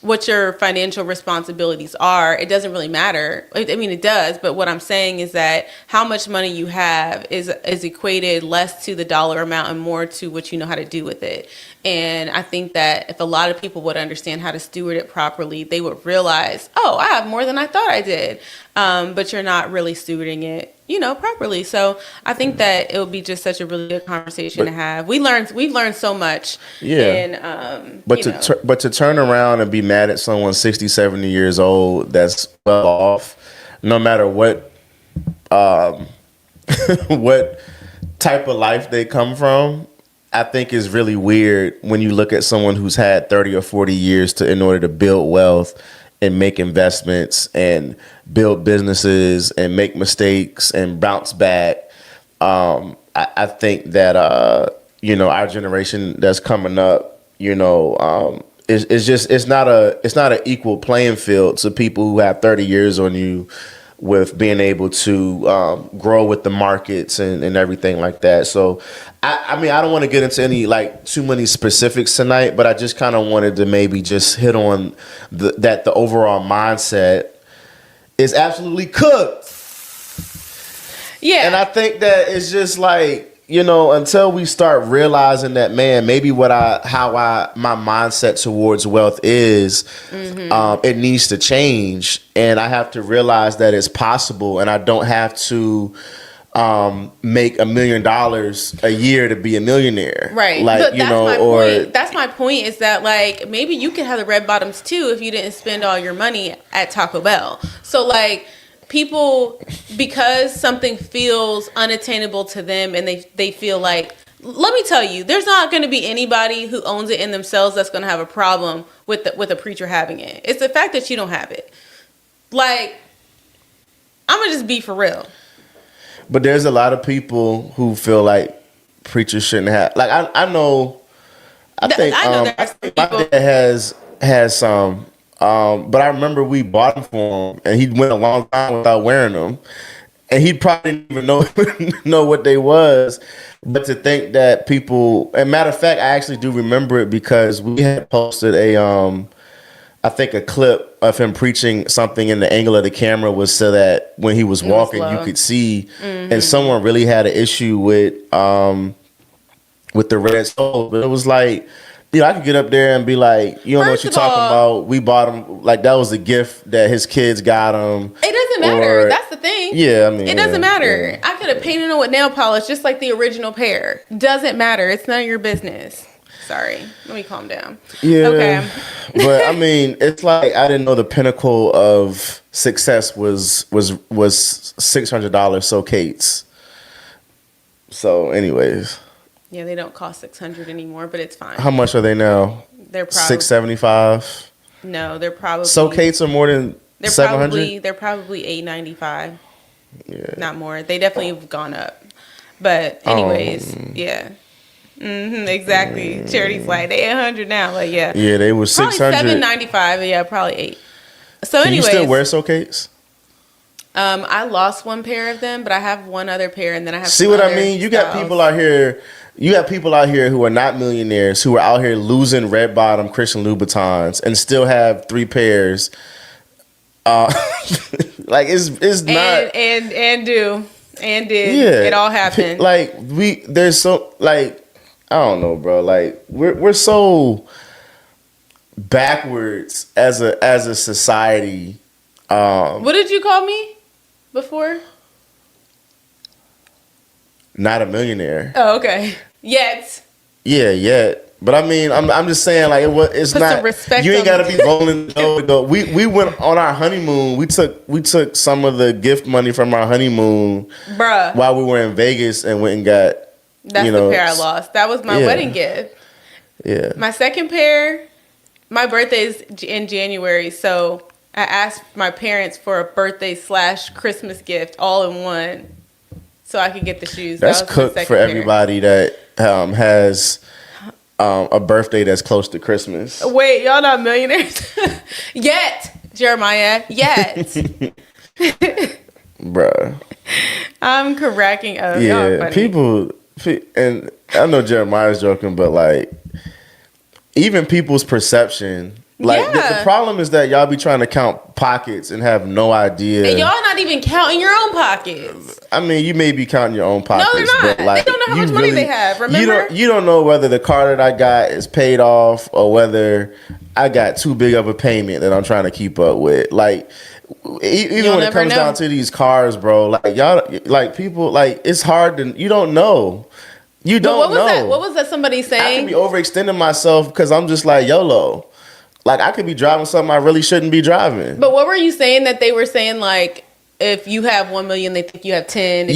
what your financial responsibilities are, it doesn't really matter. I mean, it does, but what I'm saying is that how much money you have is equated less to the dollar amount and more to what you know how to do with it. And I think that if a lot of people would understand how to steward it properly, they would realize, oh, I have more than I thought I did. But you're not really stewarding it, properly. So I think that it would be just such a really good conversation to have. We've learned so much. Yeah. And, but to turn around and be mad at someone 60, 70 years old that's well off, no matter what what type of life they come from, I think is really weird when you look at someone who's had 30 or 40 years in order to build wealth and make investments and build businesses and make mistakes and bounce back. I think that our generation that's coming up, it's not an equal playing field to people who have 30 years on you with being able to grow with the markets and everything like that. So, I mean, I don't want to get into any too many specifics tonight, but I just kind of wanted to maybe just hit on that the overall mindset is absolutely cooked. Yeah. And I think that it's just until we start realizing that, man, maybe my mindset towards wealth is, it needs to change, and I have to realize that it's possible, and I don't have to make $1 million a year to be a millionaire, right? But that's my point is that maybe you could have the red bottoms too if you didn't spend all your money at Taco Bell. So people, because something feels unattainable to them and they feel let me tell you, there's not going to be anybody who owns it in themselves that's going to have a problem with a preacher having it. It's the fact that you don't have it. I'm going to just be for real. But there's a lot of people who feel like preachers shouldn't have, I think my dad has some. But I remember we bought them for him, and he went a long time without wearing them, and he probably didn't even know what they was. But to think that people, and matter of fact, I actually do remember it because we had posted I think a clip of him preaching something, in the angle of the camera was so that when he was walking, you could see, and someone really had an issue with the red soul, but it was I could get up there and be like, you don't know what you're talking about. We bought him. That was a gift that his kids got him. It doesn't matter. That's the thing. Yeah, I mean. It doesn't matter. Yeah. I could have painted it with nail polish just like the original pair. Doesn't matter. It's none of your business. Sorry. Let me calm down. Yeah. Okay. But, I mean, it's I didn't know the pinnacle of success was $600 Socates. So, anyways. Yeah, they don't cost $600 anymore, but it's fine. How much are they now? They're probably $675. No, they're probably Socates are more than $700. They're probably $895. Yeah, not more. They definitely have gone up. But anyways, yeah, exactly. Charity's they $800 now. Yeah, they were $600. $795. Yeah, probably $8. So Can anyways, you still wear Socates? I lost one pair of them, but I have one other pair, and then I have. See what I mean? You got people out here. You have people out here who are not millionaires who are out here losing red bottom Christian Louboutins and still have 3 pairs. It's not and did yeah, it all happened? There's so I don't know, bro. We're so backwards as a society. What did you call me before? Not a millionaire. Oh, okay. Yet. Yeah, yet. But I mean, I'm just saying, it's Put not. some respect You ain't on gotta be rolling the dough to go. We went on our honeymoon. We took some of the gift money from our honeymoon, bruh, while we were in Vegas, and went and got. That's the pair I lost. That was my wedding gift. Yeah. My second pair. My birthday's in January, so I asked my parents for a birthday / Christmas gift all in one, so I could get the shoes. That's cooked for everybody that has a birthday that's close to Christmas. Wait, y'all not millionaires yet, Jeremiah? Yet, bruh. I'm cracking up. Yeah, people, and I know Jeremiah's joking, but even people's perception. The problem is that y'all be trying to count pockets and have no idea. And y'all not even counting your own pockets. I mean, you may be counting your own pockets. No, they're not. But they don't know how much money they have. Remember? You don't know whether the car that I got is paid off or whether I got too big of a payment that I'm trying to keep up with. Even when it comes down to these cars, bro, y'all, people, it's hard to, you don't know. You don't know. What was that somebody saying? I can be overextending myself because I'm just YOLO. I could be driving something I really shouldn't be driving. But what were you saying that they were saying, if you have 1 million, they think you have 10?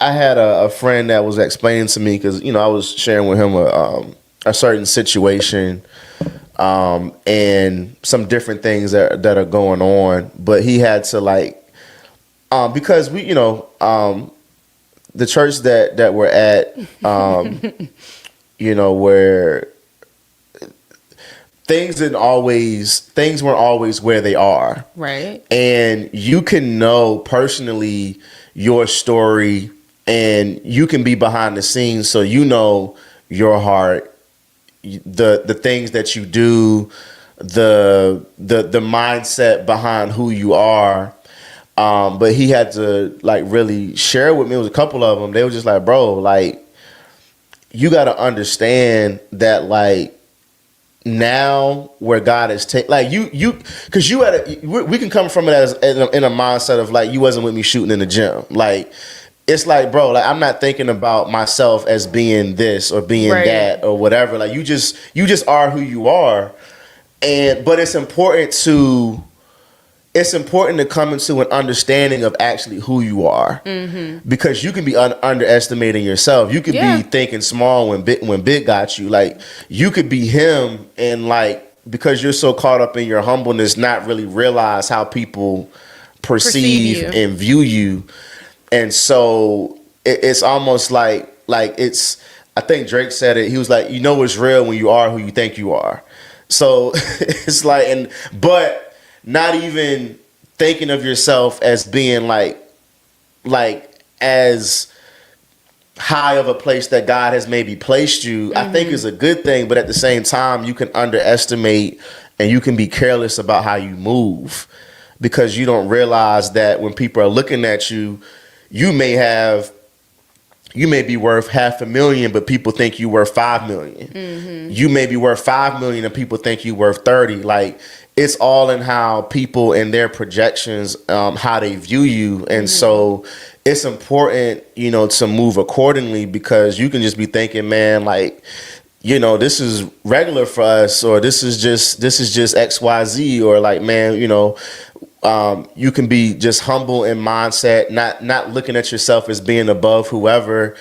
I had a friend that was explaining to me because, I was sharing with him a certain situation and some different things that are going on. But he had to like, because we, the church that we're at, where things weren't always where they are. Right. And you can know personally your story, and you can be behind the scenes, so you know your heart, the things that you do, the mindset behind who you are. But he had to like really share with me. It was a couple of them. They were just like, bro, like, you got to understand that, like, now where God is taking, like, because we can come from it as in a mindset of like, you wasn't with me shooting in the gym. Like, it's like, bro, like, I'm not thinking about myself as being this or being that or whatever. Like, you just are who you are. But it's important to come into an understanding of actually who you are, because you can be underestimating yourself. You could be thinking small when big got you. Like, you could be him, and like, because you're so caught up in your humbleness, not really realize how people perceive and view you. And so it's almost like it's, I think Drake said it. He was like, it's real when you are who you think you are. So it's like, but not even thinking of yourself as being like as high of a place that God has maybe placed you, I think is a good thing. But at the same time, you can underestimate and you can be careless about how you move, because you don't realize that when people are looking at you, you may be worth $500,000, but people think you worth $5 million. You may be worth $5 million and people think you worth 30. Like, it's all in how people and their projections, how they view you. And so it's important, to move accordingly, because you can just be thinking, man, like, this is regular for us, or this is just XYZ, or like, man, you can be just humble in mindset, not looking at yourself as being above whoever,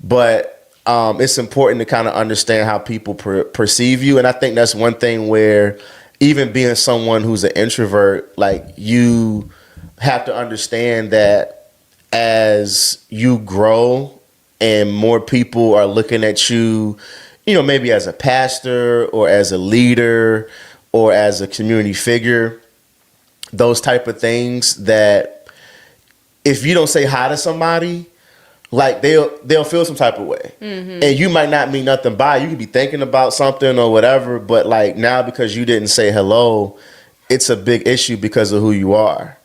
but it's important to kind of understand how people perceive you. And I think that's one thing where, even being someone who's an introvert, like, you have to understand that as you grow and more people are looking at you, maybe as a pastor or as a leader or as a community figure, those type of things, that if you don't say hi to somebody, like, they'll feel some type of way. And you might not mean nothing by it. You could be thinking about something or whatever, but like, now because you didn't say hello, it's a big issue because of who you are.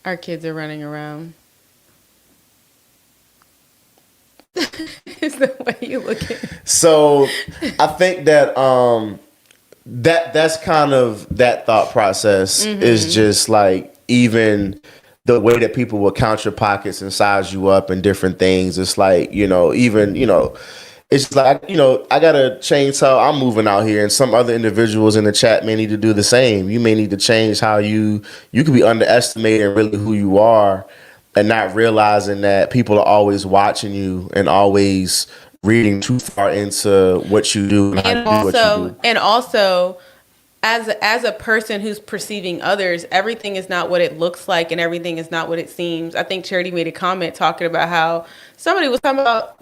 Our kids are running around. Is the way you look at it. So I think that that's kind of, that thought process is just like, even the way that people will count your pockets and size you up and different things. It's like, it's like, I got to change how I'm moving out here, and some other individuals in the chat may need to do the same. You may need to change how you could be underestimating really who you are, and not realizing that people are always watching you and always reading too far into what you do and how you do what you do. And also, as a person who's perceiving others, everything is not what it looks like, and everything is not what it seems. I think Charity made a comment talking about how somebody was talking about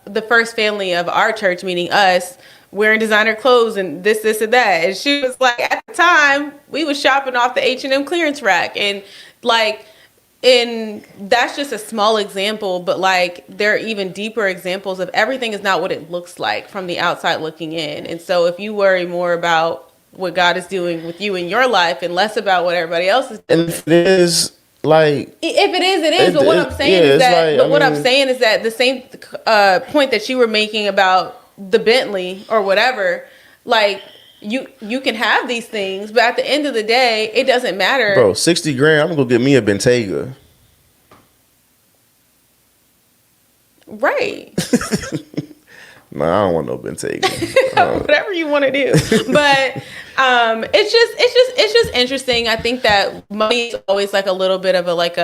the first family of our church, meaning us, wearing designer clothes and this and that. And she was like, at the time, we was shopping off the H&M clearance rack. And like, and that's just a small example, but like, there are even deeper examples of everything is not what it looks like from the outside looking in. And so if you worry more about what God is doing with you in your life and less about what everybody else is doing. And if it is, like, if it is, it is. But what I'm saying is that, I'm saying is that the same point that you were making about the Bentley or whatever, like, you can have these things, but at the end of the day, it doesn't matter. Bro, $60,000, I'm gonna go get me a Bentayga. Right. No, I don't want no Bentayga. Whatever you want to do, but it's just interesting. I think that money is always like a little bit of like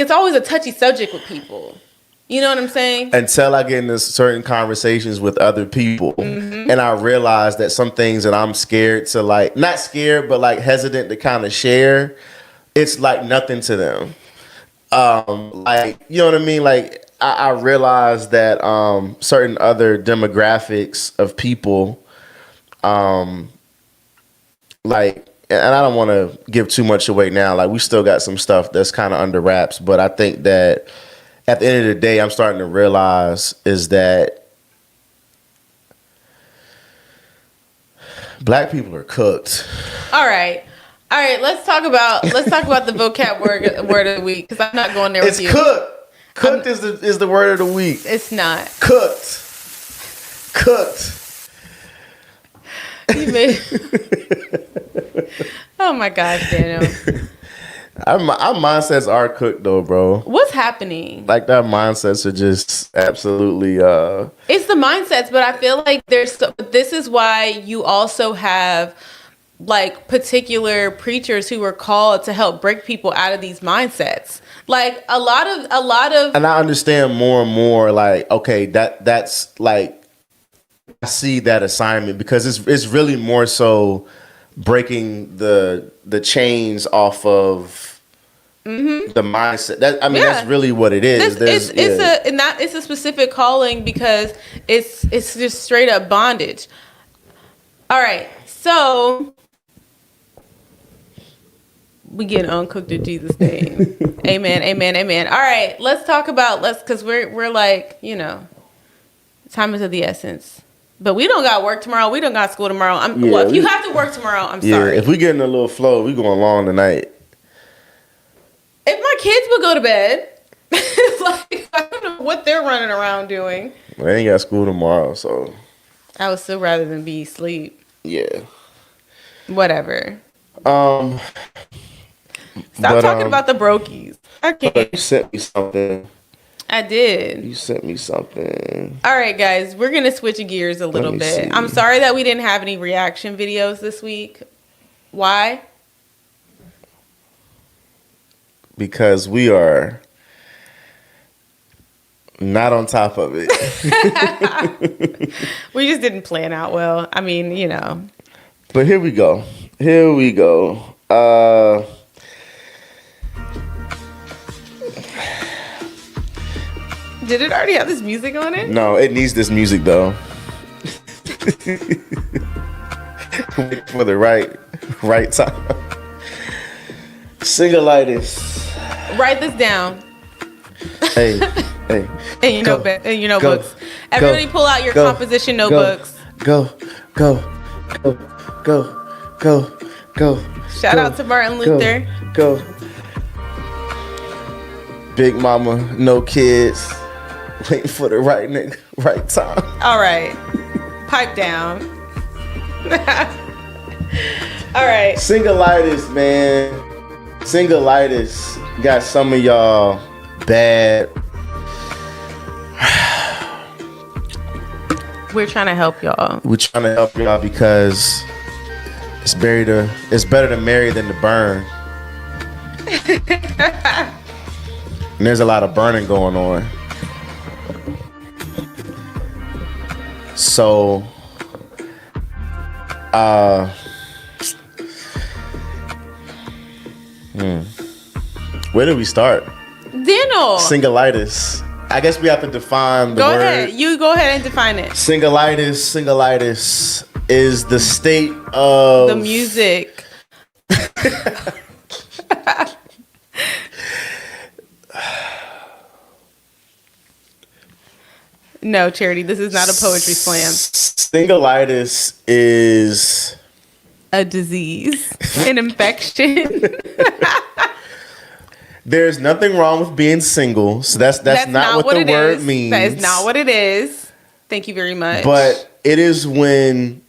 it's always a touchy subject with people. You know what I'm saying? Until I get into certain conversations with other people, and I realize that some things that I'm scared to, like, not scared, but like hesitant to kind of share, it's like nothing to them. Like, you know what I mean? Like, I realize that certain other demographics of people, like, and I don't want to give too much away now. Like, we still got some stuff that's kind of under wraps, but I think that at the end of the day, I'm starting to realize is that black people are cooked. All right. Let's talk about the vocab word of the week, because I'm not going there with you. It's cooked. Cooked is the word of the week. It's not. Cooked. You made... Oh my gosh, Daniel. Our mindsets are cooked though, bro. What's happening? Like, that mindsets are just absolutely It's the mindsets, but I feel like this is why you also have like particular preachers who were called to help break people out of these mindsets. Like a lot of and I understand more and more, like, okay, that's like, I see that assignment, because it's really more so breaking the chains off of the mindset. That's really what it is. It's a specific calling, because it's just straight up bondage. All right, so we getting uncooked in Jesus' name. Amen, amen, amen. All right, let's talk about because we're like, you know, time is of the essence. But we don't got work tomorrow. We don't got school tomorrow. If you have to work tomorrow, I'm sorry. If we get in a little flow, we going long tonight. If my kids would go to bed, like, I don't know what they're running around doing. They ain't got school tomorrow, so I would still rather than be asleep. yeah. Whatever. Stop talking about the brokies. I can't. You sent me something. I did. You sent me something. All right, guys, we're going to switch gears a little bit. See. I'm sorry that we didn't have any reaction videos this week. Why? Because we are not on top of it. We just didn't plan out well. I mean, you know. But here we go. Did it already have this music on it? No, it needs this music though. Wait for the right time. Singlitis. Write this down. Hey. And your notebooks. Everybody pull out your composition notebooks. Go. Shout out to Martin Luther. Go. Big mama, no kids. Waiting for the right nigga, right time. All right. Pipe down. All right. Singlitis, man. Singlitis got some of y'all bad. We're trying to help y'all. We're trying to help y'all because it's better to marry than to burn. And there's a lot of burning going on. So, where do we start? Daniel. Singlitis. I guess we have to define the word. Go ahead. You go ahead and define it. Singlitis is the state of the music. No, Charity, this is not a poetry slam. Singlitis is a disease, an infection. There's nothing wrong with being single. So that's not what the word means. That is not what it is. Thank you very much. But it is when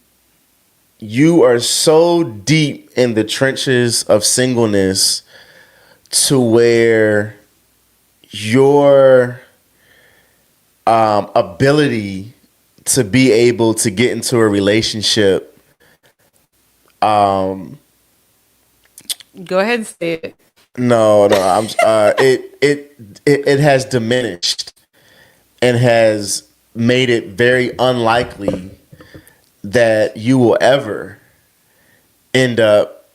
you are so deep in the trenches of singleness to where your ability to be able to get into a relationship. Go ahead and say it. No. It has diminished. and has made it very unlikely that you will ever end up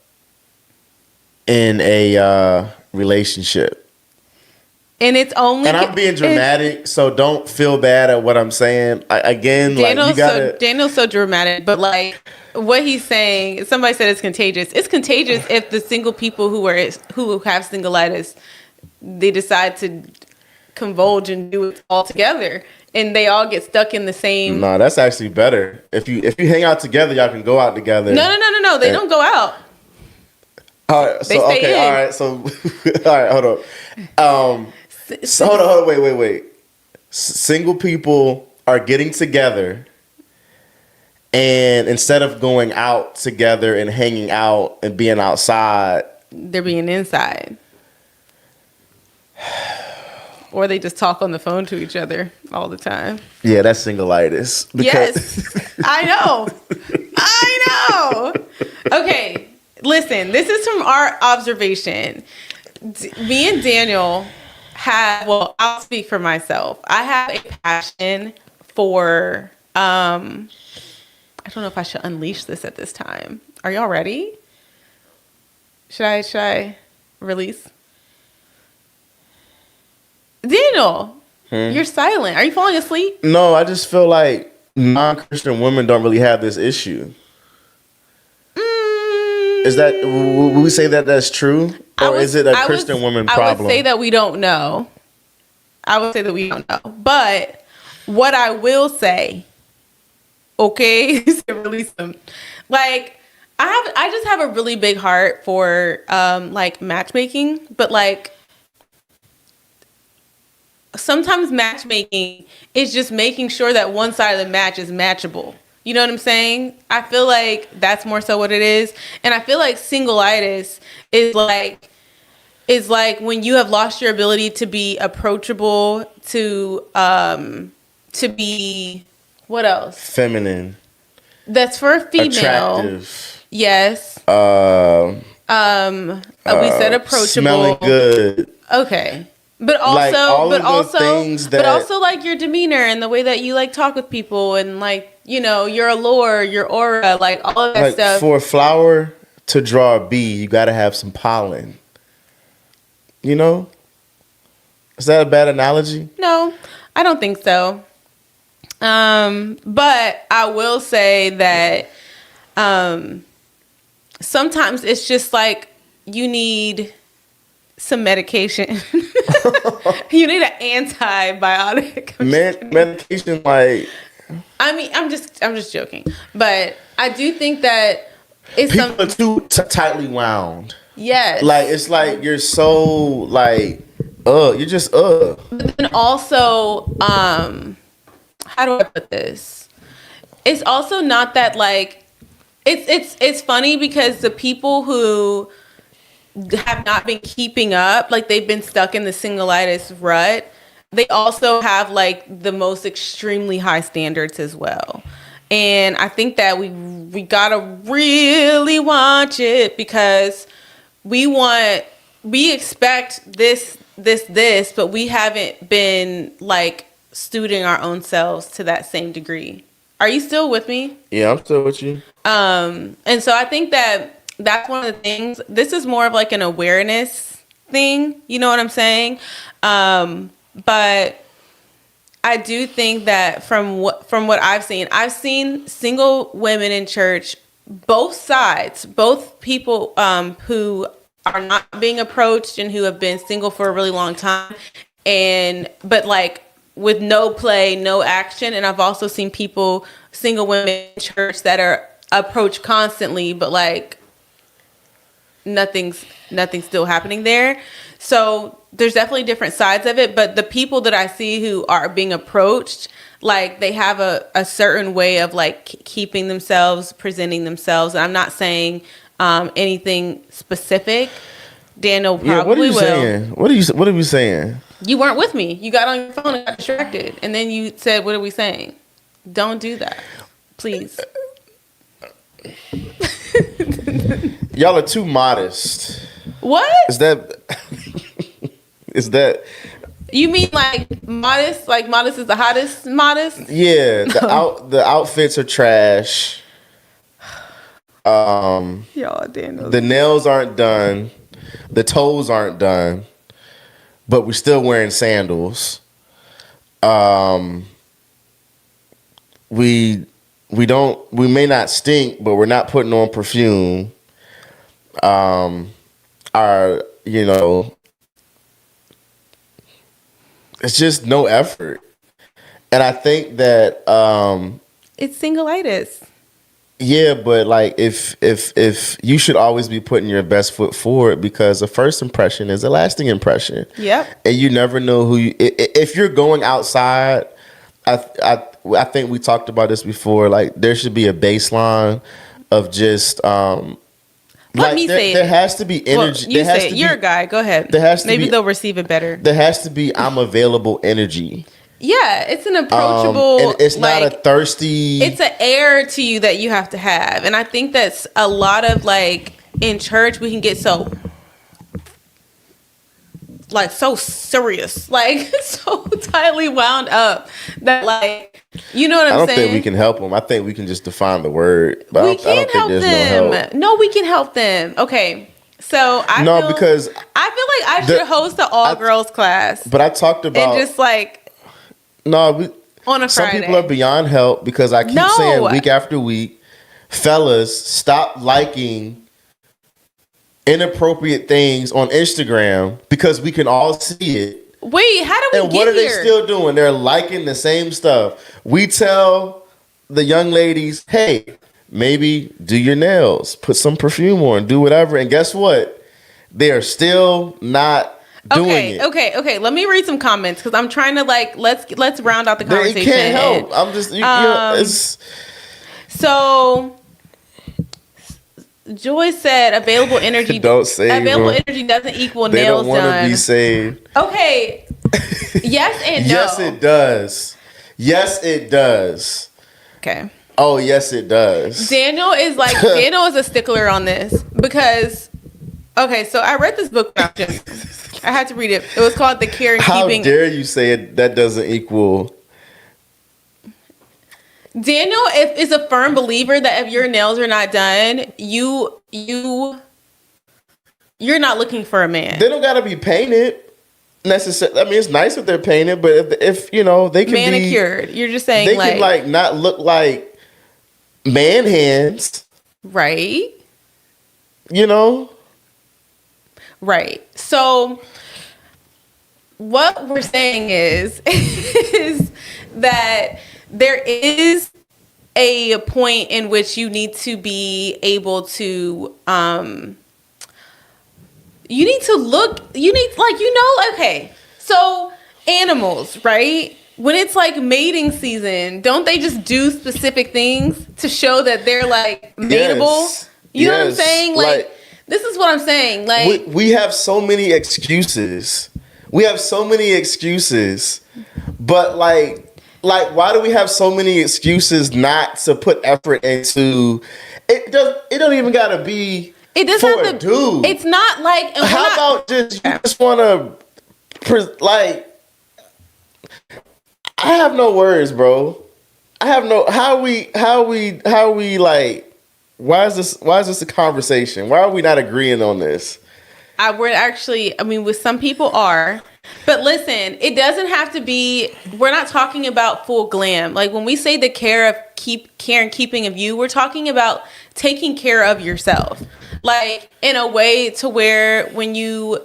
in a relationship. And it's only. And I'm being dramatic, so don't feel bad at what I'm saying. Daniel's so dramatic, but like what he's saying, somebody said it's contagious. It's contagious if the single people who have singlitis, they decide to convulge and do it all together, and they all get stuck in the same. No, that's actually better. If you hang out together, y'all can go out together. No. They don't go out. All right, They stay in. All right, so all right, hold on. So hold on, wait. Single people are getting together, and instead of going out together and hanging out and being outside, they're being inside. Or they just talk on the phone to each other all the time. Yeah, that's singlitis. Yes, I know. Okay, listen, this is from our observation. Me and Daniel I'll speak for myself. I have a passion for, I don't know if I should unleash this at this time. Are y'all ready? Should I release? Daniel, you're silent. Are you falling asleep? No, I just feel like non-Christian women don't really have this issue. Is that, would we say that that's true? Or is it a Christian woman problem? I would say that we don't know. But what I will say, okay, release them. Like, I just have a really big heart for like matchmaking, but like sometimes matchmaking is just making sure that one side of the match is matchable. You know what I'm saying? I feel like that's more so what it is. And I feel like singlitis is like when you have lost your ability to be approachable, to be, what else? Feminine. That's for a female. Attractive. Yes. We said approachable. Smelling good. Okay. But also like your demeanor and the way that you like talk with people and like, you know, your allure, your aura, like all of that stuff. For a flower to draw a bee, you got to have some pollen. You know? Is that a bad analogy? No, I don't think so. But I will say that sometimes it's just like you need some medication. You need an antibiotic. Medication, like. I mean, I'm just joking, but I do think that it's people are too tightly wound. Yes, like it's like you're so like, you're just. But then also, how do I put this? It's also not that like, it's funny because the people who have not been keeping up, like they've been stuck in the singlitis rut, they also have like the most extremely high standards as well. And I think that we gotta really watch it because we expect this, but we haven't been like studing our own selves to that same degree. Are you still with me? Yeah, I'm still with you. And so I think that that's one of the things. This is more of like an awareness thing. You know what I'm saying? But I do think that from what I've seen single women in church, both sides, both people who are not being approached and who have been single for a really long time, but like with no play, no action. And I've also seen single women in church that are approached constantly, but like nothing's still happening there. So there's definitely different sides of it, but the people that I see who are being approached, like they have a certain way of like keeping themselves, presenting themselves. And I'm not saying anything specific. Daniel probably will. Saying? What are we saying? You weren't with me. You got on your phone and got distracted. And then you said, what are we saying? Don't do that. Please. Y'all are too modest. What? Is that You mean like modest? Like modest is the hottest modest? Yeah, the outfits are trash. Y'all, Daniel. The nails aren't done. The toes aren't done. But we're still wearing sandals. We may not stink, but we're not putting on perfume. It's just no effort. And I think that it's single-itis. Yeah, but like if you should always be putting your best foot forward, because a first impression is a lasting impression. Yep. And you never know who you. If you're going outside, I think we talked about this before. Like there should be a baseline of just. Let me say there has to be energy. Well, you say it. You're a guy. Go ahead. There has to Maybe be, they'll receive it better. There has to be I'm available energy. Yeah, it's an approachable. And it's not a thirsty. It's an air to you that you have to have, and I think that's a lot of like in church we can get so serious, like so tightly wound up that like you know what I'm saying. I don't think we can help them. I think we can just define the word. But We can't help them. No, we can help them. Okay. So because I feel like I should host an all girls class. But I talked about and just like on a Friday. Some people are beyond help because I keep saying week after week, fellas, stop liking inappropriate things on Instagram because we can all see it. Wait, how do we And what are they still doing? They're liking the same stuff. We tell the young ladies, hey, maybe do your nails, put some perfume on, do whatever. And guess what? They are still not doing it. Okay. Let me read some comments because I'm trying to like let's round out the conversation. You can't help. I'm just it's so. Joy said, "Available energy. Don't say available energy doesn't equal they nails don't done." To be saved. Okay. Yes and no. Yes, it does. Yes, it does. Okay. Oh, yes, it does. Daniel is a stickler on this because. Okay, so I read this book about Genesis. I had to read it. It was called The Care and Keeping. How dare you say it? That doesn't equal. Daniel is a firm believer that if your nails are not done, you're not looking for a man. They don't gotta be painted necessarily. I mean, it's nice if they're painted, but if you know they can manicured. You're just saying they can not look like man hands, right? You know. Right. So what we're saying is that there is a point in which you need to be able to okay. So animals, right? When it's like mating season, don't they just do specific things to show that they're like mateable? Yes. You know what I'm saying? Like this is what I'm saying. Like we have so many excuses. But like why do we have so many excuses not to put effort into it? It don't even gotta be for a dude. It's not like how about just you just wanna like I have no words, bro. I have no how we like why is this a conversation? Why are we not agreeing on this? With some people are, but listen, it doesn't have to be, we're not talking about full glam. Like when we say the care and keeping of you, we're talking about taking care of yourself. Like in a way to where when you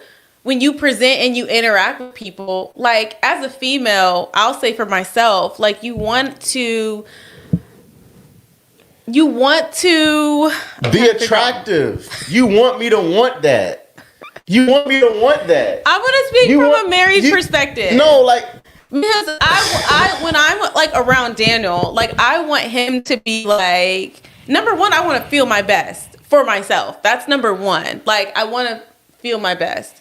present and you interact with people, like as a female, I'll say for myself, like you want to be attractive. You want me to want that. You want me to want that. I'm gonna speak from a married perspective. No, like because I when I'm like around Daniel, like I want him to be like number one. I want to feel my best for myself. That's number one. Like I want to feel my best,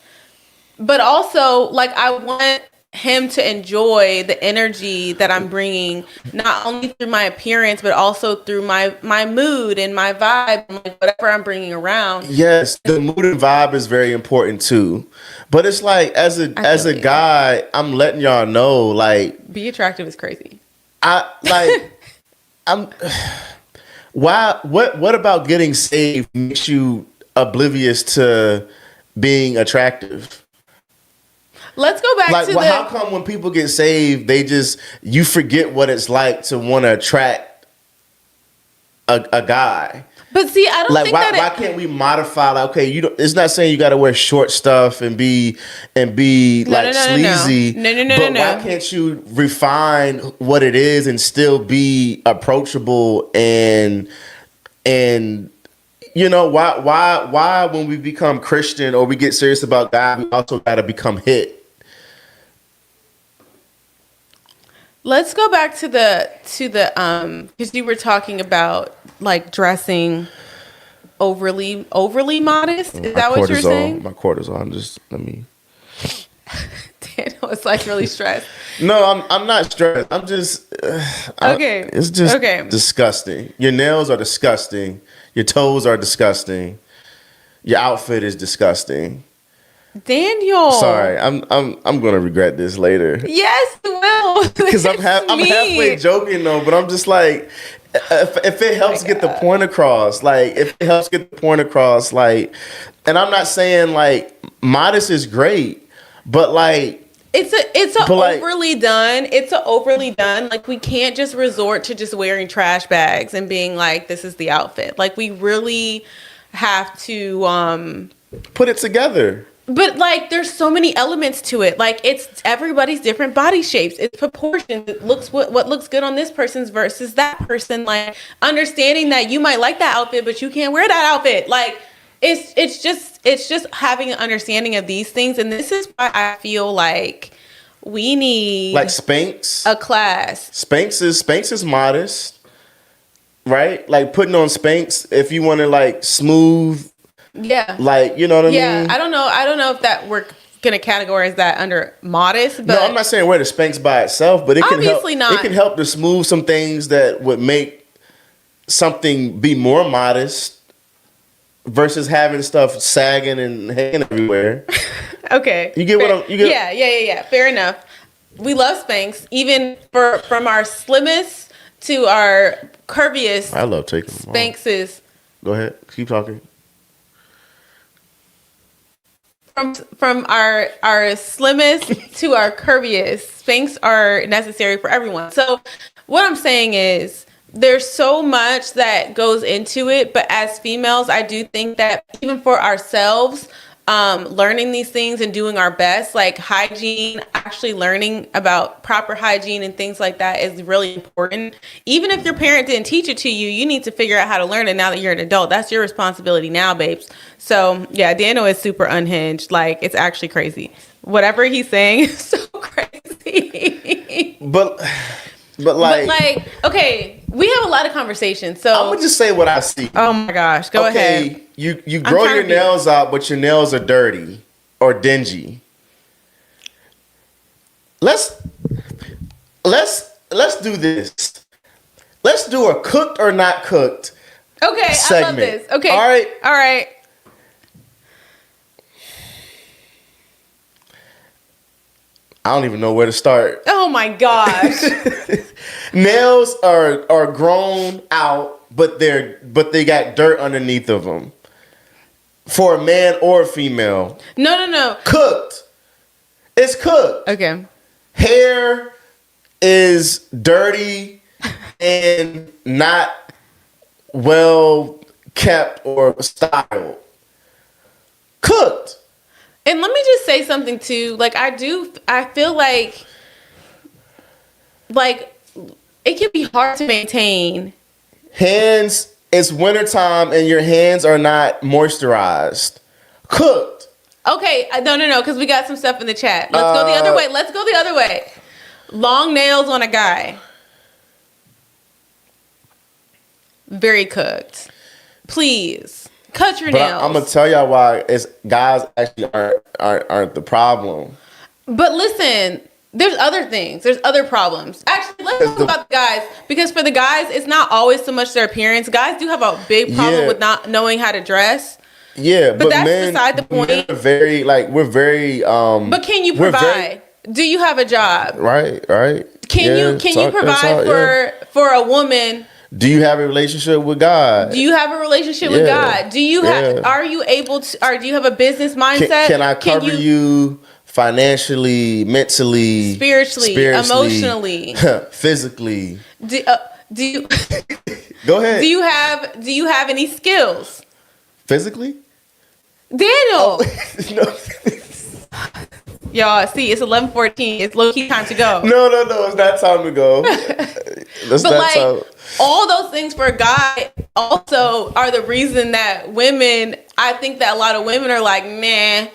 but also like I want him to enjoy the energy that I'm bringing, not only through my appearance, but also through my mood and my vibe, and like whatever I'm bringing around. Yes, the mood and vibe is very important too. But it's like as a guy, I'm letting y'all know, like, be attractive is crazy. What about getting saved makes you oblivious to being attractive? Let's go back to how come when people get saved, you forget what it's like to want to attract a guy? But see, I don't think why can't we modify? Like, okay, it's not saying you got to wear short stuff and be sleazy. No. Why can't you refine what it is and still be approachable and why when we become Christian or we get serious about God, we also got to become hit? Let's go back to the because you were talking about like dressing overly modest. Is that what you're saying? My cortisol. Let me. Daniel is like really stressed. No, I'm not stressed. I'm just okay. It's just disgusting. Your nails are disgusting. Your toes are disgusting. Your outfit is disgusting. Daniel, sorry, I'm gonna regret this later. Yes, you will. Because I'm halfway joking though, but I'm just like, if it helps get the point across, and I'm not saying like modest is great, but like it's overly done. It's overly done. Like we can't just resort to just wearing trash bags and being like, this is the outfit. Like we really have to put it together. But like, there's so many elements to it. Like, it's everybody's different body shapes. It's proportions. It looks what looks good on this person's versus that person. Like, understanding that you might like that outfit, but you can't wear that outfit. Like, it's just having an understanding of these things. And this is why I feel like we need like Spanx, a class. Spanx is modest, right? Like putting on Spanx if you want to like smooth. Yeah. Like, you know what I mean? Yeah, I don't know if that we're gonna categorize that under modest. But no, I'm not saying wear the Spanx by itself, but it can help. Not. It can help to smooth some things that would make something be more modest versus having stuff sagging and hanging everywhere. Okay. You get what I'm? You get? Yeah. Fair enough. We love Spanx, even from our slimmest to our curviest. I love taking them off. Spanx is. Go ahead. Keep talking. From our slimmest to our curviest, Spanx are necessary for everyone. So what I'm saying is there's so much that goes into it, but as females, I do think that even for ourselves, learning these things and doing our best, like hygiene, actually learning about proper hygiene and things like that is really important. Even if your parent didn't teach it to you, you need to figure out how to learn it now that you're an adult. That's your responsibility now, babes. So yeah, Daniel is super unhinged. Like, it's actually crazy. Whatever he's saying is so crazy. But like, okay, we have a lot of conversations. So I'm gonna just say what I see. Oh my gosh, go ahead. You grow your nails out, but your nails are dirty or dingy. Let's do this. Let's do a cooked or not cooked. Okay, segment. I love this. Okay, all right. I don't even know where to start. Oh my gosh. Nails are grown out, but they got dirt underneath of them. For a man or a female. No. Cooked. It's cooked. Okay. Hair is dirty and not well kept or styled. Cooked. And let me just say something too. Like, I feel like it can be hard to maintain. Hands, it's wintertime and your hands are not moisturized. Cooked. Okay, no, because we got some stuff in the chat. Let's go the other way. Long nails on a guy. Very cooked. Please. Cut your nails. I'm gonna tell y'all why guys actually aren't the problem. But listen, There's other things. There's other problems. Actually, let's talk about the guys, because for the guys, it's not always so much their appearance. Guys do have a big problem with not knowing how to dress. Yeah, but that's men, beside the point. Men are very we're very. But can you provide? Do you have a job? Right. Can you provide for a woman? Do you have a relationship with God? Do you have a relationship with God? Do you have? Are you able to? Or do you have a business mindset? Can I cover you financially, mentally, spiritually, emotionally, physically? Do you? Go ahead. Do you have any skills? Physically? Daniel. No. Y'all, see, it's 11:14. It's low key time to go. No, it's not time to go. All those things for a guy also are the reason that women. I think that a lot of women are like, nah.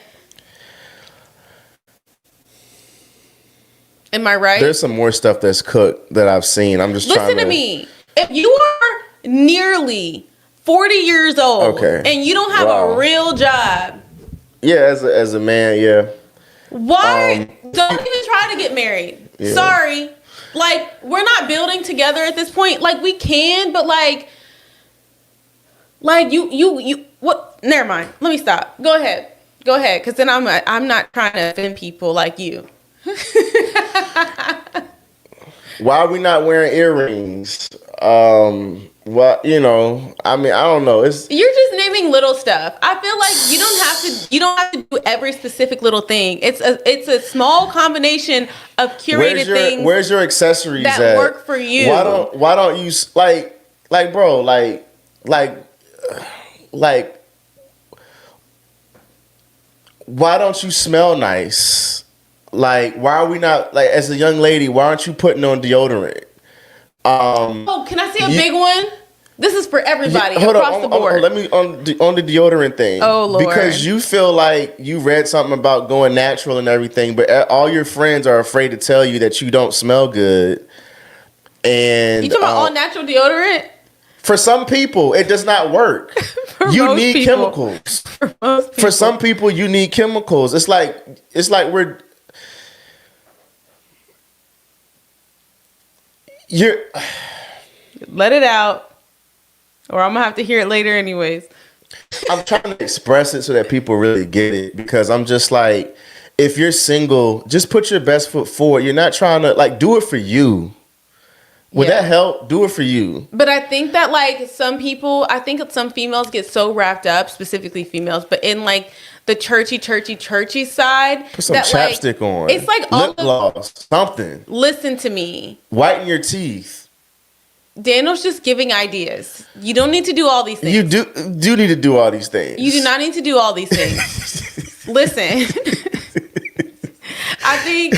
Am I right? There's some more stuff that's cooked that I've seen. I'm just listen to me. If you are nearly 40 years old and you don't have a real job, as a man, why don't even try to get married? Yeah. Sorry, we're not building together at this point. We can, but you what? Never mind. Let me stop. Go ahead, because then I'm not trying to offend people like you. Why are we not wearing earrings? Well, I don't know. You're just naming little stuff. I feel like you don't have to do every specific little thing. It's a small combination of curated things. Where's your accessories that work for you? Why don't you bro, why don't you smell nice? Why are we not as a young lady? Why aren't you putting on deodorant? Can I say a big one? This is for everybody across the board. Let me on the deodorant thing. Oh Lord! Because you feel like you read something about going natural and everything, but all your friends are afraid to tell you that you don't smell good. And you talking about all natural deodorant? For some people, it does not work. You need chemicals. For some people, you need chemicals. It's like you're. Let it out, or I'm gonna have to hear it later anyways. I'm trying to express it so that people really get it, because I'm just like, if you're single, just put your best foot forward. You're not trying to do it for you. Would that help? Do it for you. But I think that some females get so wrapped up, specifically females, but in the churchy side. Put some chapstick on. It's lip gloss, something. Listen to me. Whiten your teeth. Daniel's just giving ideas. You don't need to do all these things. You do need to do all these things. You do not need to do all these things. Listen. I think,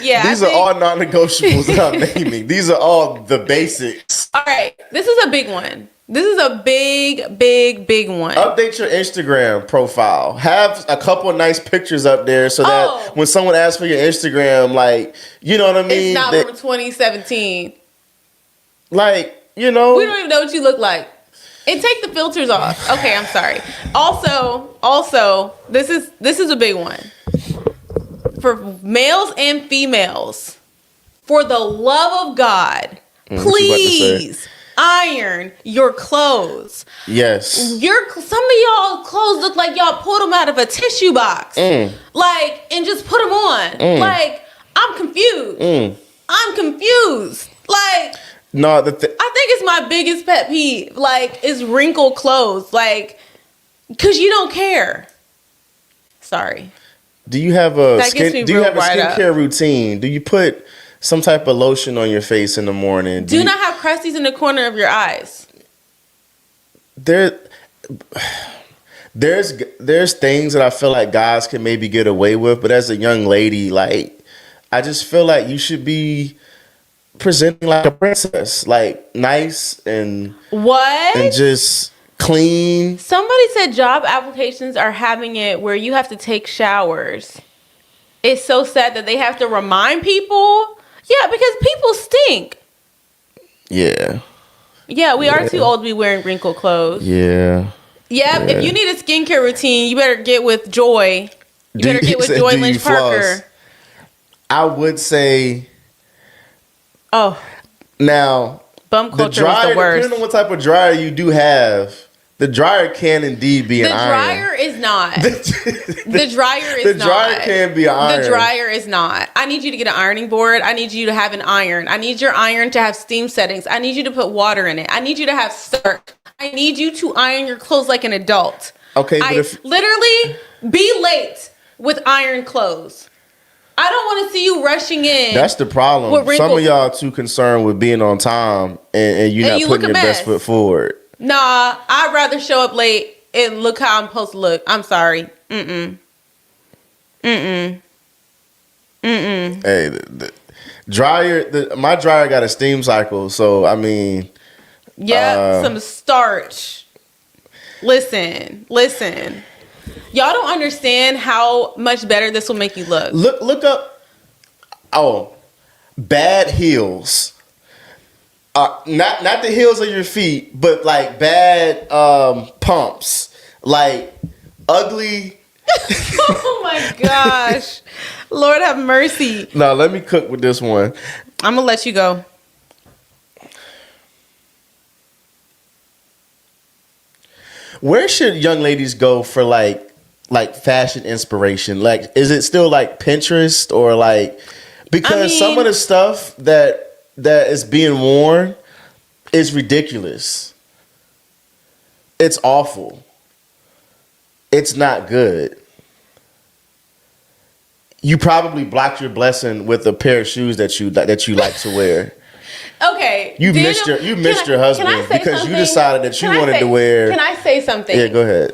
These are all non-negotiables that I'm naming. These are all the basics. All right. This is a big one. This is a big one. Update your Instagram profile. Have a couple of nice pictures up there so that when someone asks for your Instagram, you know what I mean? It's not from 2017. We don't even know what you look like. And take the filters off. Okay, I'm sorry. Also, this is a big one. For males and females, for the love of God, please iron your clothes. Yes. Some of y'all clothes look like y'all pulled them out of a tissue box. And just put them on. I'm confused. I'm confused. No, I think it's my biggest pet peeve. Is wrinkled clothes. Because you don't care. Sorry. Do you have a skincare routine? Do you put some type of lotion on your face in the morning? Do not have crusties in the corner of your eyes. There's things that I feel like guys can maybe get away with, but as a young lady, I just feel like you should be presenting like a princess, nice and just clean. Somebody said job applications are having it where you have to take showers. It's so sad that they have to remind people. Yeah, because people stink. Yeah. Yeah, we are too old to be wearing wrinkled clothes. Yeah. Yep. If you need a skincare routine, you better get with Joy. You better get with Joy Lynch Parker. I would say. Oh, now bum the culture dryer, was the worst. depending on what type of dryer you do have, the dryer can indeed be The an dryer iron. is not. The dryer is The not. dryer can be an iron. The dryer is not. I need you to get an ironing board. I need you to have an iron. I need your iron to have steam settings. I need you to put water in it. I need you to have circ. I need you to iron your clothes like an adult. Okay, but literally be late with iron clothes. I don't want to see you rushing in. That's the problem. Some of y'all too concerned with being on time and you're not putting your best foot forward. Nah, I'd rather show up late and look how I'm supposed to look. I'm sorry. Hey, the dryer. My dryer got a steam cycle, so I mean. Yeah, some starch. Listen. Y'all don't understand how much better this will make you look. Look up. Oh, bad heels. Not the heels of your feet, but like bad pumps, like ugly. Oh my gosh, Lord have mercy. Now let me cook with this one. I'm gonna let you go. Where should young ladies go for like fashion inspiration? Like, is it still like Pinterest or like, because some of the stuff that is being worn is ridiculous. It's awful. It's not good. You probably blocked your blessing with a pair of shoes that you like to wear. Okay, you missed your husband because something? you decided that you wanted to wear. Can I say something? Yeah, go ahead.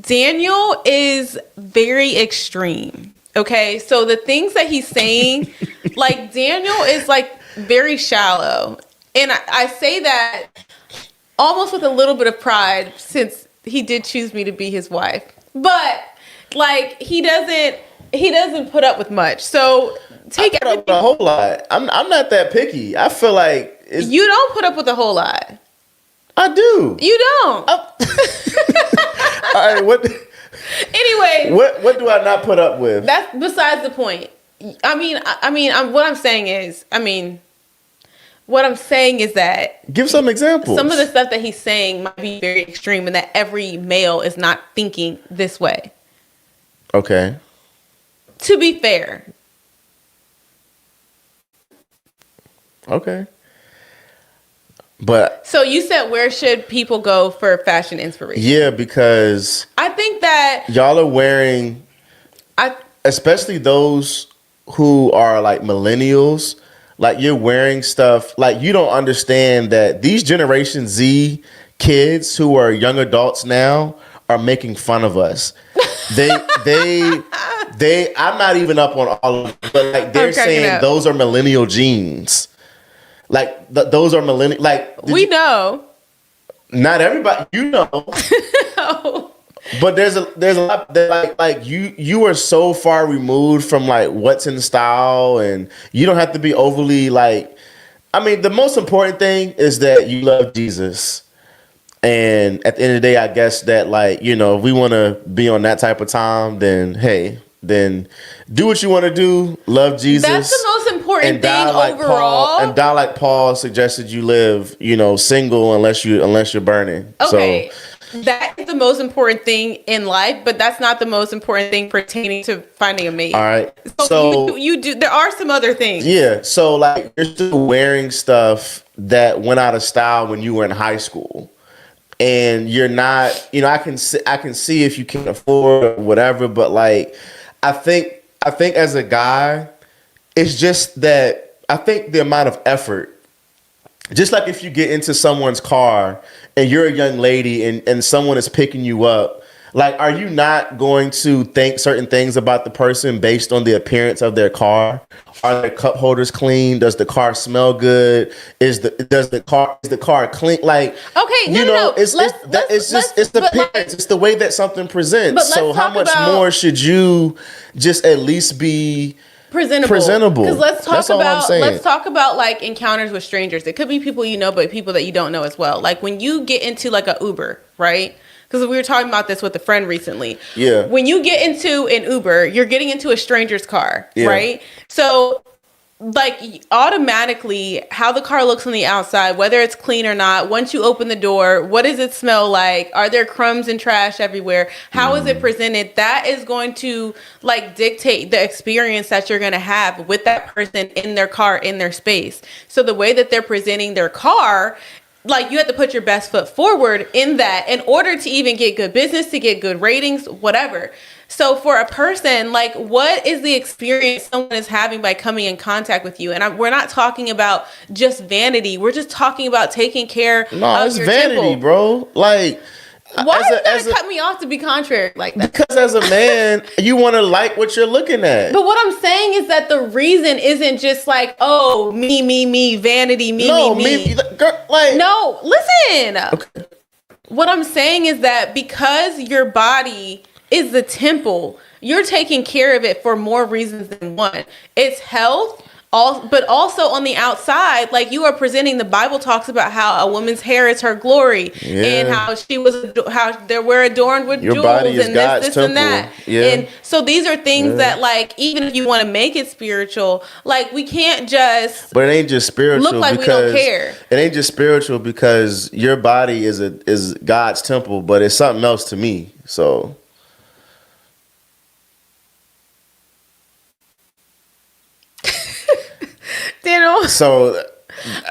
Daniel is very extreme. Okay, so the things that he's saying, like Daniel is like very shallow, and I say that almost with a little bit of pride since he did choose me to be his wife. But like he doesn't put up with much. So take I put up with a whole lot. I'm not that picky. I feel like you don't put up with a whole lot. I do. You don't. All right. What? Anyway. What do I not put up with? That's besides the point. What I'm saying is that give some examples. Some of the stuff that he's saying might be very extreme, and that every male is not thinking this way. Okay. To be fair. Okay. But so you said, where should people go for fashion inspiration? Yeah, because I think that y'all are wearing, especially those who are like millennials, like you're wearing stuff like you don't understand that these Generation Z kids who are young adults now are making fun of us. I'm not even up on all of it, but like they're saying those are millennial jeans. Like those are millennial. Like we know. Not everybody, you know. No. But there's a lot that like you are so far removed from like what's in style, and you don't have to be overly like. I mean, the most important thing is that you love Jesus, and at the end of the day, I guess that like if we want to be on that type of time, then hey. Then do what you want to do. Love Jesus. That's the most important thing overall. Paul, die like Paul suggested you live. Single unless you're burning. Okay, so, that is the most important thing in life, but that's not the most important thing pertaining to finding a mate. All right. So you do. There are some other things. Yeah. So like you're still wearing stuff that went out of style when you were in high school. And you're not. I can see if you can afford or whatever, but like. I think as a guy, it's just that I think the amount of effort, just like if you get into someone's car and you're a young lady and someone is picking you up, like, are you not going to think certain things about the person based on the appearance of their car? Are their cup holders clean? Does the car smell good? Is the car clean? Like, okay, no. It's the appearance. It's the way that something presents. So how much more should you just at least be presentable? Because let's talk about like encounters with strangers. It could be people but people that you don't know as well. Like when you get into like a Uber, right? because we were talking about this with a friend recently. Yeah. When you get into an Uber, you're getting into a stranger's car, right? So, like, automatically, how the car looks on the outside, whether it's clean or not, once you open the door, what does it smell like? Are there crumbs and trash everywhere? How is it presented? That is going to, like, dictate the experience that you're going to have with that person in their car, in their space. So the way that they're presenting their car, like, you have to put your best foot forward in that in order to even get good business, to get good ratings, whatever. So for a person, like, what is the experience someone is having by coming in contact with you? And we're not talking about just vanity. We're just talking about taking care of it's your vanity, temple. bro. Like, Why you gotta cut me off to be contrary like that? because as a man, you want to like what you're looking at. But what I'm saying is that the reason isn't just like, oh, me, vanity, me. Girl, like, No, listen. Okay. What I'm saying is that because your body is the temple, you're taking care of it for more reasons than one. It's health, but also on the outside, like, you are presenting. The Bible talks about how a woman's hair is her glory, and how we're adorned with your jewels body is and God's this temple. and that. Yeah. And so these are things that, like, even if you want to make it spiritual, like, we can't just But it ain't just spiritual. look like we don't care. It ain't just spiritual because your body is God's temple, but it's something else to me. So. So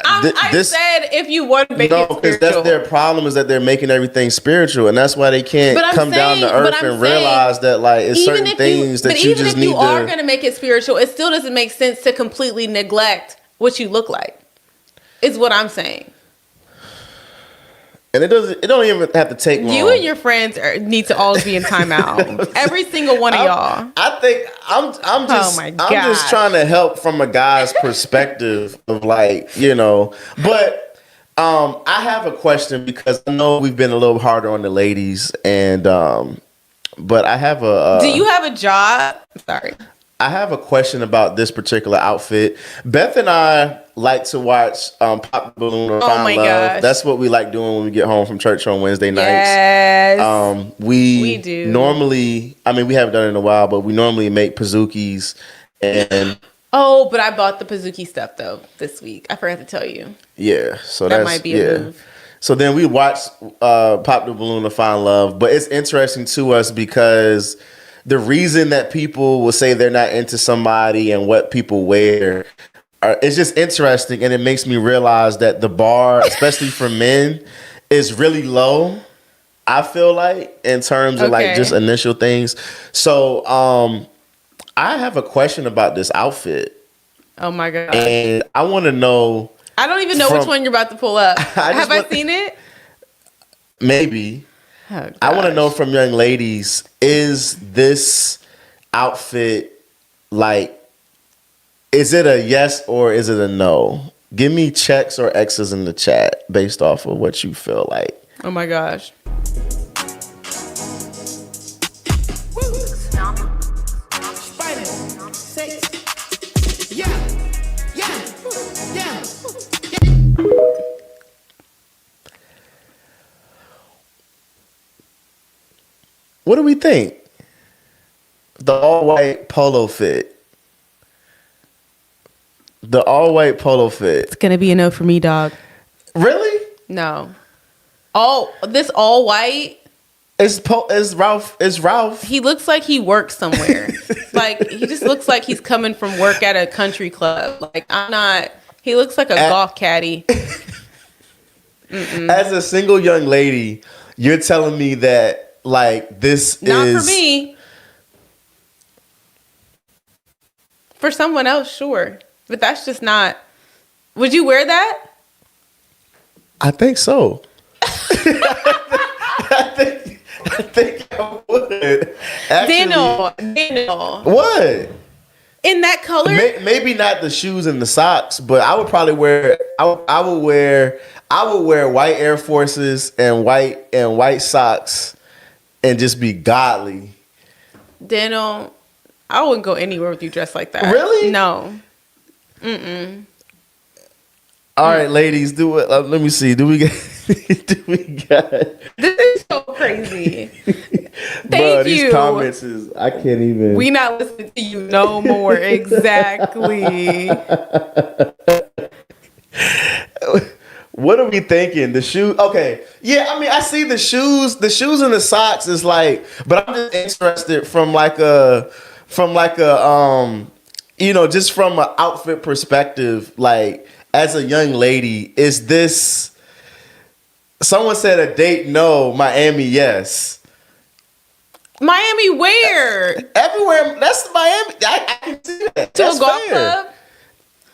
I said if you want to make it because spiritual. that's their problem, is that they're making everything spiritual, and that's why they can't come down to earth and realize that, like, it's certain things that you just need to. Even if you are going to make it spiritual, it still doesn't make sense to completely neglect what you look like. Is what I'm saying. And it don't even have to take long. You and your friends need to always be in timeout. Every single one of y'all. I think I'm just trying to help from a guy's perspective of, like, you know. But I have a question, because I know we've been a little harder on the ladies, and but I have a. Do you have a job? Sorry. I have a question about this particular outfit. Beth and I like to watch Pop the Balloon or Find Love. Gosh. That's what we like doing when we get home from church on Wednesday nights. Yes. We do. Normally, I mean, we haven't done it in a while, but we normally make Pazookies and. Oh, but I bought the Pazookie stuff though this week. I forgot to tell you. Yeah, so that might be a move. So then we watched Pop the Balloon or Find Love, but it's interesting to us because the reason that people will say they're not into somebody and what people wear, it's just interesting, and it makes me realize that the bar, especially for men, is really low. I feel like, in terms of like just initial things. So I have a question about this outfit. Oh my god! And I want to know. I don't even know which one you're about to pull up. Have I seen it? Maybe. Oh, I want to know from young ladies, is this outfit, like, is it a yes or is it a no? Give me checks or X's in the chat based off of what you feel like. Oh my gosh. What do we think? The all-white polo fit. The all-white polo fit. It's gonna be a no for me, dog. Really? No. This all white. It's Ralph. It's Ralph. He looks like he works somewhere. Like, he just looks like he's coming from work at a country club. Like, I'm not. He looks like a golf caddy. As a single young lady, you're telling me that, like, this not is for me. For someone else, sure, but that's just not. Would you wear that? I think so. I think I would. Actually, Daniel. What? In that color? Maybe not the shoes and the socks, but I would probably wear. I would wear white Air Forces and white socks, and just be godly. Daniel, I wouldn't go anywhere with you dressed like that. Really? No. All right, ladies, do it. Let me see. Do we get? do we got? This is so crazy. Bro, Thank you. These comments is I can't even. We not listening to you no more. Exactly. What are we thinking? The shoe? Okay, yeah. I mean, I see the shoes. The shoes and the socks is like, but I'm just interested from like a, you know, just from an outfit perspective. Like, as a young lady, is this? Someone said a date no, Miami yes. Miami where? Everywhere. That's Miami. I can see that. To That's a golf fair. club?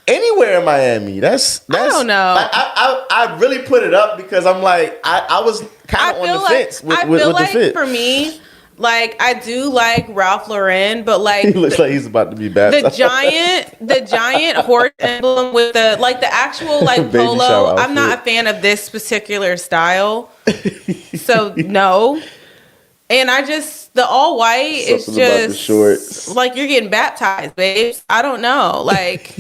Anywhere in Miami. That's I don't know. Like, I really put it up because I'm like I was kind of on the fence with the fit. For me, like I do like Ralph Lauren, but like He looks like he's about to be baptized. the giant horse emblem with the actual like Baby polo. shower I'm not a outfit. fan of this particular style. So no. And I just the all white is Something about the just shorts. like you're getting baptized, babes. I don't know. Like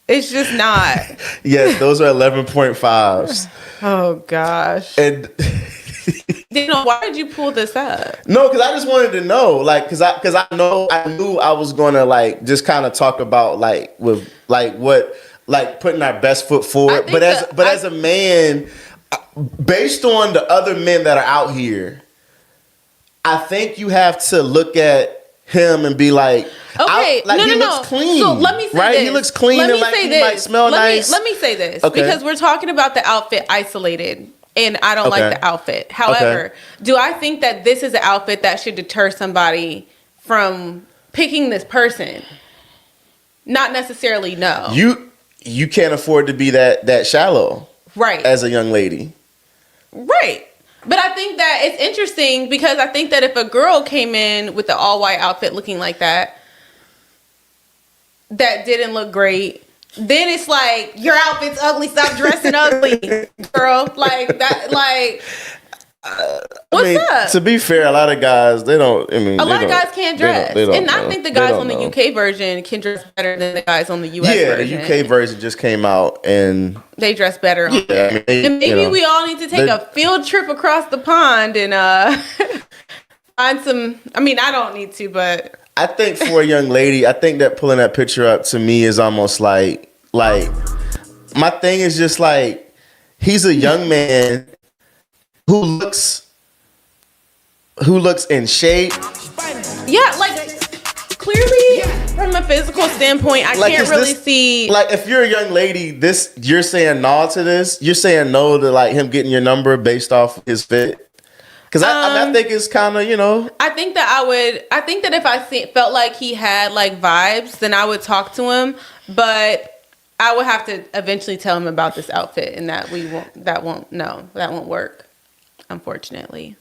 it's just not. Yes, those are 11.5s. Oh gosh. And Dino, why did you pull this up? no, because I just wanted to know, like, because I knew I was gonna like just kind of talk about like with like what like putting our best foot forward. But as a man, based on the other men that are out here, I think you have to look at him and be like, okay, he looks clean. So let me say right? this. He looks clean Let and me like say he this. might smell nice. Let me say this Okay. because we're talking about the outfit isolated, and I don't like Okay. the outfit. However, do I think that this is an outfit that should deter somebody from picking this person? Not necessarily. No. You can't afford to be that shallow, Right. as a young lady. Right. But I think that it's interesting because I think that if a girl came in with the all white outfit looking like that didn't look great, then it's like your outfit's ugly, stop dressing ugly, girl. Like that, like what's up? To be fair, a lot of guys they don't. I mean, A lot of guys can't dress, they don't and I know. think the They guys don't on the know. UK version can dress better than the guys on the US Yeah, version. the UK version just came out, and They dress better. On yeah, I mean, And maybe we all need to take they- a field trip across the pond and find some. I mean, I don't need to, but I think for a young lady, I think that pulling that picture up to me is almost like my thing is just like he's a young man who looks in shape. yeah, like clearly from a physical standpoint, I Like, can't is really this- see. Like if you're a young lady, you're saying no to this. You're saying no to like him getting your number based off his fit. Because I think it's kind of, you know. I think that I think that if I felt like he had like vibes, then I would talk to him. But I would have to eventually tell him about this outfit, and that won't work, unfortunately.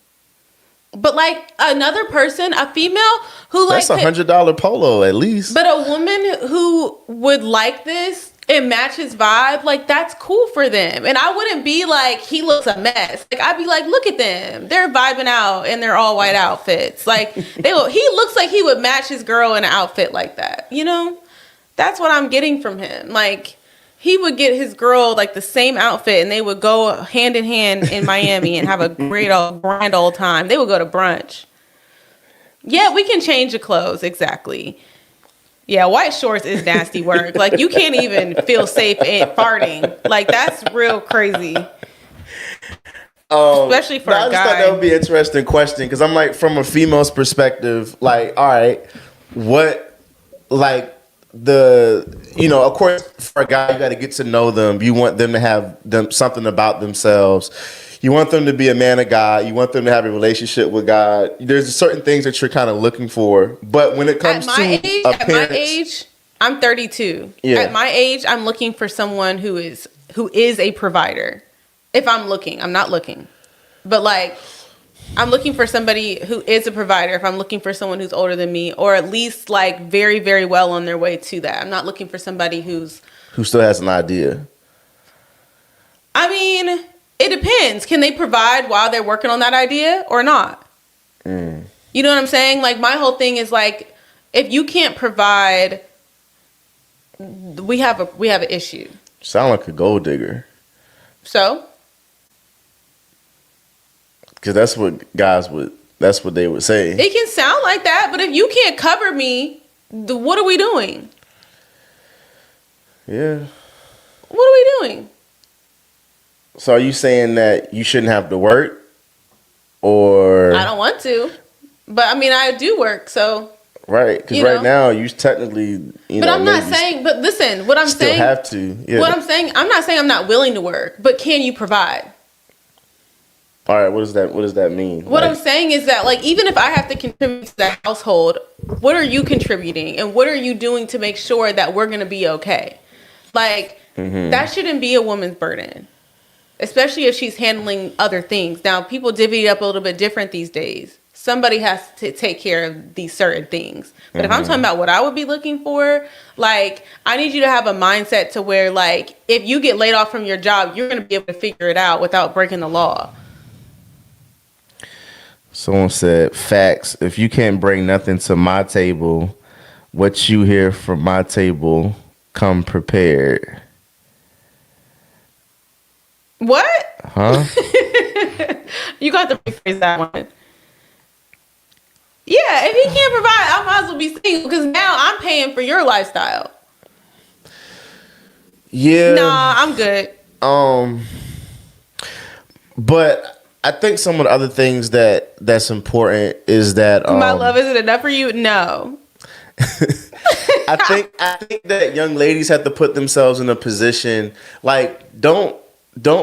But like another person, a female who like That's $100 polo at least. but a woman who would like this and match his vibe, like that's cool for them. And I wouldn't be like, he looks a mess. Like I'd be like, look at them. They're vibing out in their all white outfits. Like he looks like he would match his girl in an outfit like that. You know? That's what I'm getting from him. Like he would get his girl like the same outfit and they would go hand in hand in Miami and have a grand old time. They would go to brunch. Yeah, we can change the clothes. Exactly. Yeah, white shorts is nasty work. Like you can't even feel safe farting. Like that's real crazy. Especially for I a just thought guy. that would be an interesting question because I'm like, from a female's perspective, like, all right, what, like, of course, for a guy, you got to get to know them. You want them to have something about themselves. You want them to be a man of God. You want them to have a relationship with God. There's certain things that you're kind of looking for. But when it comes at my appearance, age, I'm 32. Yeah. At my age, I'm looking for someone who is a provider. If I'm looking, I'm not looking. But like I'm looking for somebody who is a provider. If I'm looking for someone who's older than me, or at least like very, very well on their way to that. I'm not looking for somebody who still has an idea. I mean, it depends. Can they provide while they're working on that idea or not? You know what I'm saying? Like my whole thing is like, if you can't provide, we have an issue. Sound like a gold digger. So Because that's what guys would. That's what they would say. It can sound like that, but if you can't cover me, what are we doing? Yeah. What are we doing? So are you saying that you shouldn't have to work, or I don't want to, but I mean I do work, so right? Because you right know. now you technically, but I'm not saying. But listen, what I'm still saying. have to. Yeah. What I'm saying, I'm not saying I'm not willing to work, but can you provide? All right. What does that mean? What Like, I'm saying is that, like, even if I have to contribute to the household, what are you contributing, and what are you doing to make sure that we're gonna be okay? Like, that shouldn't be a woman's burden, especially if she's handling other things. Now, people divvy it up a little bit different these days. Somebody has to take care of these certain things. But if I'm talking about what I would be looking for, like, I need you to have a mindset to where, like, if you get laid off from your job, you're gonna be able to figure it out without breaking the law. someone said, "Facts. If you can't bring nothing to my table, what you hear from my table, come prepared." What? Huh? You got to rephrase that one. Yeah, if he can't provide, I might as well be single because now I'm paying for your lifestyle. Yeah. Nah, I'm good. But I think some of the other things that's important is that My love isn't enough for you? No. I think that young ladies have to put themselves in a position like don't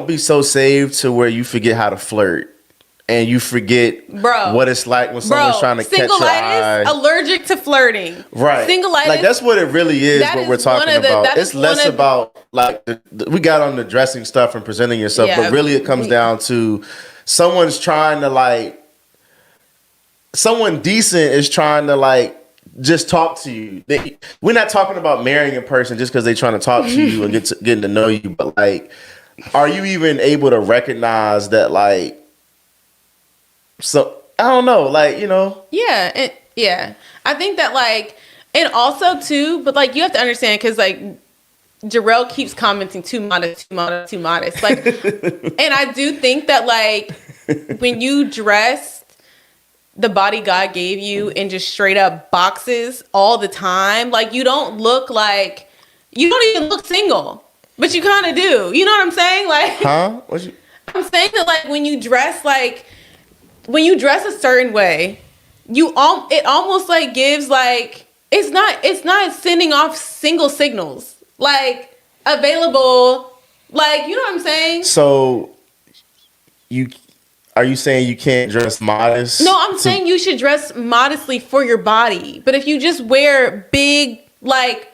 be so saved to where you forget how to flirt and you forget what it's like when someone's trying to catch your eye. Allergic to flirting. Right. Single-itis. Like that's what it really is. What we're talking about. It's less about like we got on the dressing stuff and presenting yourself, but really it comes down to someone's trying to like someone decent is trying to like just talk to you. We're not talking about marrying a person just because they're trying to talk to you and getting to know you, but like, are you even able to recognize that like? So I don't know, like you know. Yeah. I think that like, and also too, but like you have to understand because like Jarrell keeps commenting too modest. Like, and I do think that like when you dress the body God gave you in just straight up boxes all the time, like you don't even look single, but you kind of do. You know what I'm saying? Like, huh? I'm saying that like when you dress a certain way, it almost like gives like it's not sending off single signals like available, like you know what I'm saying? So are you saying you can't dress modest? No, I'm saying you should dress modestly for your body. But if you just wear big like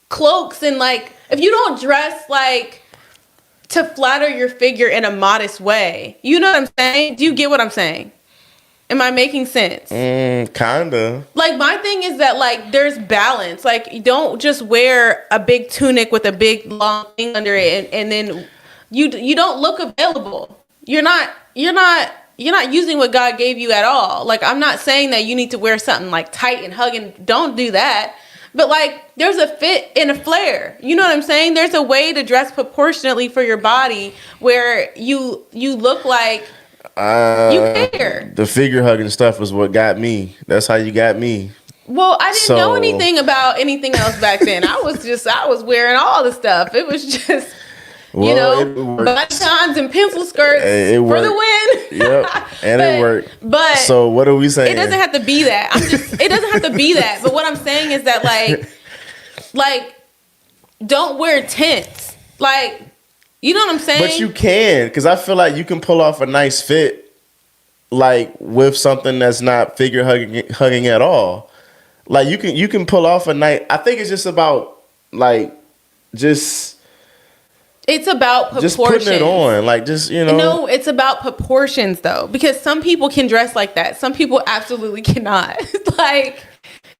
cloaks and like if you don't dress like to flatter your figure in a modest way, you know what I'm saying? Do you get what I'm saying? Am I making sense? Kinda. Like my thing is that like there's balance. Like you don't just wear a big tunic with a big long thing under it and then you don't look available. You're not using what God gave you at all. Like I'm not saying that you need to wear something like tight and hugging. Don't do that. But like there's a fit and a flare. You know what I'm saying? There's a way to dress proportionately for your body where you look like you care. The figure hugging stuff is what got me. That's how you got me. Well, I didn't know anything about anything else back then. I was wearing all the stuff. It was just buttons and pencil skirts for the win. Yep, and it worked. But so what are we saying? It doesn't have to be that. It doesn't have to be that. But what I'm saying is that like don't wear tints. Like you know what I'm saying? But you can, because I feel like you can pull off a nice fit, like with something that's not figure hugging at all. Like you can pull off a nice. I think it's just about like just. It's about proportions. Just putting it on, like just you know. No, it's about proportions though, because some people can dress like that. Some people absolutely cannot. Like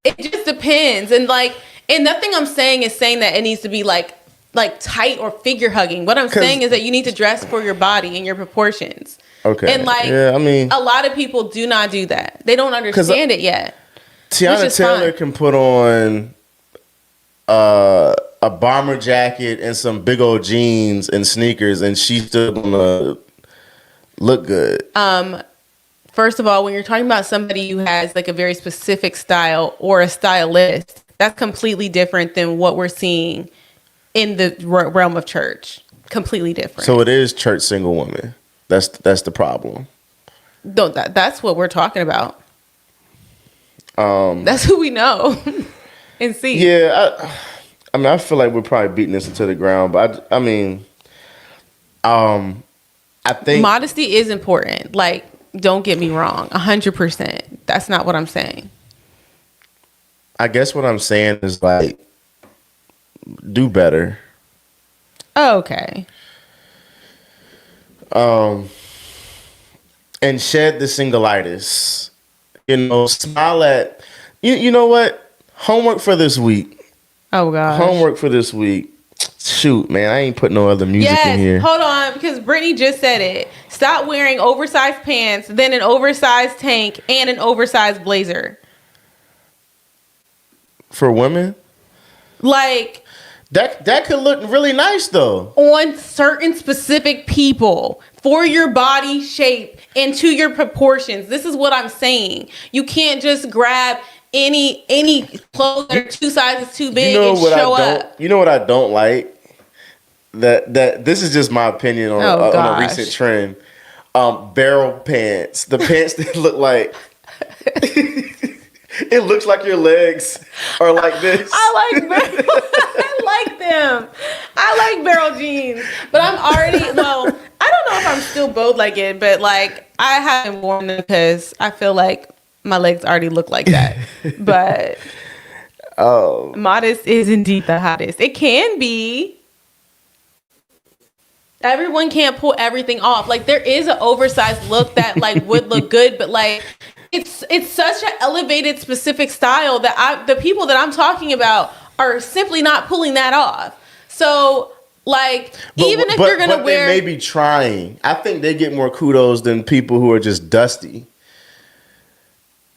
it just depends, and nothing I'm saying is saying that it needs to be like tight or figure hugging. What I'm saying is that you need to dress for your body and your proportions. Okay. And a lot of people do not do that. They don't understand it yet. Tiana Taylor can put on a bomber jacket and some big old jeans and sneakers, and she's still gonna look good. first of all, when you're talking about somebody who has like a very specific style or a stylist, that's completely different than what we're seeing in the realm of church. Completely different. So it is church single women. That's the problem. That's what we're talking about. That's who we know and see. Yeah, I mean, I feel like we're probably beating this into the ground, but I mean, I think modesty is important. Like, don't get me wrong, 100%. That's not what I'm saying. I guess what I'm saying is like, do better. Okay. And shed the singlitis. You know, smile at you know what? Homework for this week. Oh gosh. Homework for this week. Shoot, man, I ain't put no other music in here. Hold on, because Brittany just said it. Stop wearing oversized pants, then an oversized tank, and an oversized blazer. For women? Like, that could look really nice though. On certain specific people, for your body shape and to your proportions. This is what I'm saying. You can't just grab any clothes that are 2 sizes too big and show up. You know what I don't like? That this is just my opinion on a recent trend. Barrel pants. The pants that look like it looks like your legs are like this. I like barrel. I like them. I like barrel jeans. But I'm already, well, I don't know if I'm still bowed like it, but like I haven't worn them because I feel like my legs already look like that. But modest is indeed the hottest. It can be. Everyone can't pull everything off. Like there is an oversized look that like would look good, but like it's such an elevated specific style that the people that I'm talking about are simply not pulling that off. So like if you're gonna wear, they may be trying. I think they get more kudos than people who are just dusty,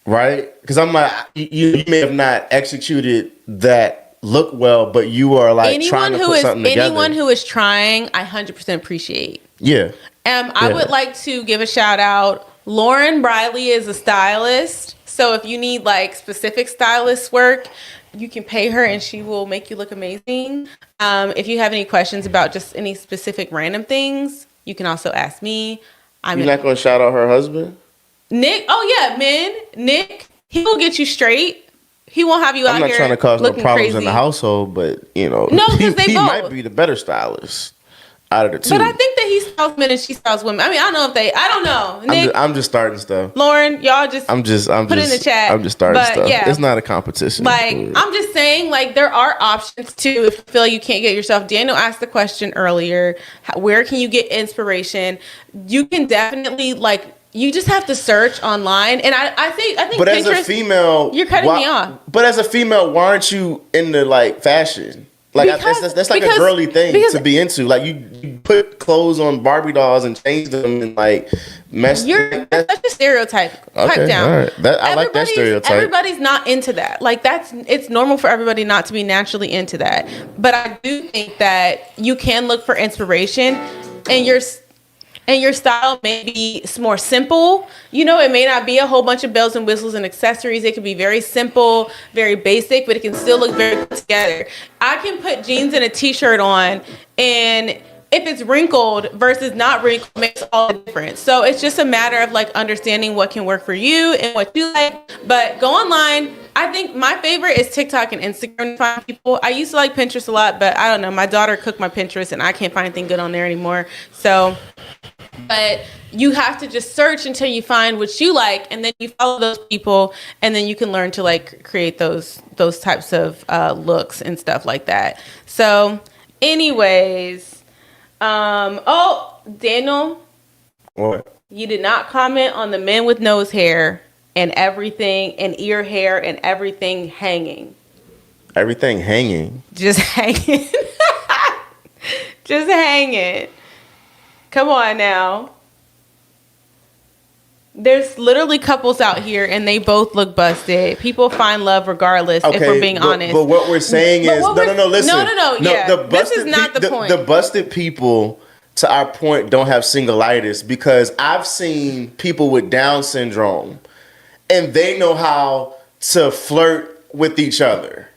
right? Because I'm like, you may have not executed that look well, but you are like trying to put something together. Anyone who is trying, I 100% appreciate. Yeah. I would like to give a shout out. Lauren Briley is a stylist, so if you need like specific stylist work, you can pay her and she will make you look amazing. If you have any questions about just any specific random things, you can also ask me. You're not going to shout out her husband? Nick? Oh yeah, Nick, he will get you straight. He won't have you out here. I'm not trying to cause no problems crazy in the household, but you know, no, because he might be the better stylist out of the two. But I think that he styles men and she styles women. I mean, I don't know. Nick, I'm just starting stuff. Lauren, y'all just I'm put it in the chat. I'm just starting stuff. Yeah, it's not a competition. Like I'm just saying, like there are options too. If you feel like you can't get yourself. Daniel asked the question earlier. Where can you get inspiration? You can definitely like. You just have to search online, and I think. But Pinterest, as a female, you're cutting me off. But as a female, why aren't you into like fashion? Like that's like a girly thing to be into. Like you put clothes on Barbie dolls and change them and like mess. That's a stereotype. Okay, Pipe down. All right. I like that stereotype. Everybody's not into that. Like it's normal for everybody not to be naturally into that. But I do think that you can look for inspiration, and your style may be more simple. You know, it may not be a whole bunch of bells and whistles and accessories. It could be very simple, very basic, but it can still look very put together. I can put jeans and a t-shirt on, and if it's wrinkled versus not wrinkled, it makes all the difference. So it's just a matter of like understanding what can work for you and what you like. But go online. I think my favorite is TikTok and Instagram to find people. I used to like Pinterest a lot, but I don't know. My daughter cooked my Pinterest, and I can't find anything good on there anymore. So, but you have to just search until you find what you like, and then you follow those people, and then you can learn to like create those types of looks and stuff like that. So, anyways, Daniel, what? You did not comment on the men with nose hair and everything, and ear hair and everything hanging. Everything hanging. Just hanging. Just hanging. Come on now. There's literally couples out here and they both look busted. People find love regardless, if we're being honest. But what we're saying is, listen. No, yeah. This is not the point. The busted people to our point, don't have singlitis, because I've seen people with Down syndrome and they know how to flirt with each other.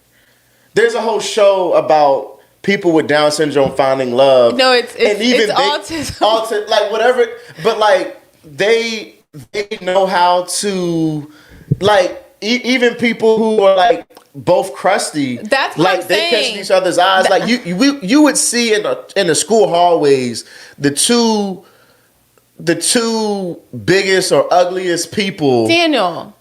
There's a whole show about people with Down syndrome finding love. No, it's autism. Like whatever, but like they know how to, like, even people who are like both crusty. That's what like I'm they saying. catch each other's eyes. Like you would see in the school hallways the two biggest or ugliest people. Daniel.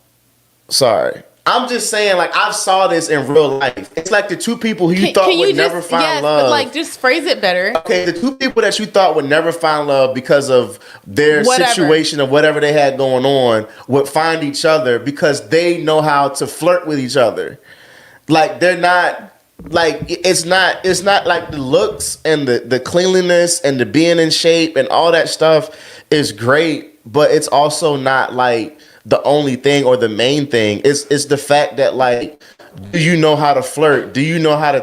Sorry. I'm just saying, like, I've saw this in real life. It's like the two people who you thought would never find love. But like, just phrase it better. Okay, the two people that you thought would never find love because of their situation or whatever they had going on would find each other because they know how to flirt with each other. Like, they're not, like, it's not like the looks and the cleanliness and the being in shape and all that stuff is great, but it's also not like the only thing or the main thing. It's the fact that, like, do you know how to flirt? Do you know how to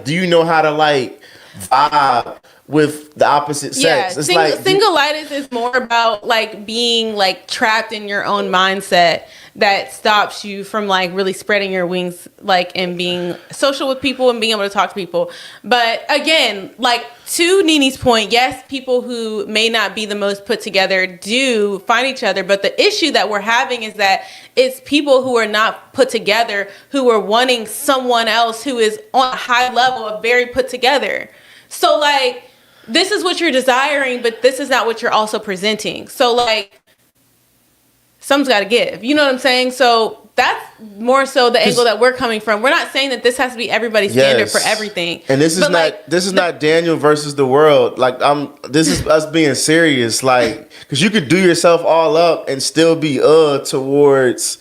do you know how to like vibe with the opposite sex? It's singleitis is more about like being like trapped in your own mindset that stops you from like really spreading your wings, like, and being social with people and being able to talk to people. But again, like, to Nini's point, yes, people who may not be the most put together do find each other. But the issue that we're having is that it's people who are not put together who are wanting someone else who is on a high level of very put together. So like, this is what you're desiring, but this is not what you're also presenting. So like, something's got to give. You know what I'm saying? So that's more so the angle that we're coming from. We're not saying that this has to be everybody's standard for everything. And this is not Daniel versus the world. Like, this is us being serious. Like, because you could do yourself all up and still be towards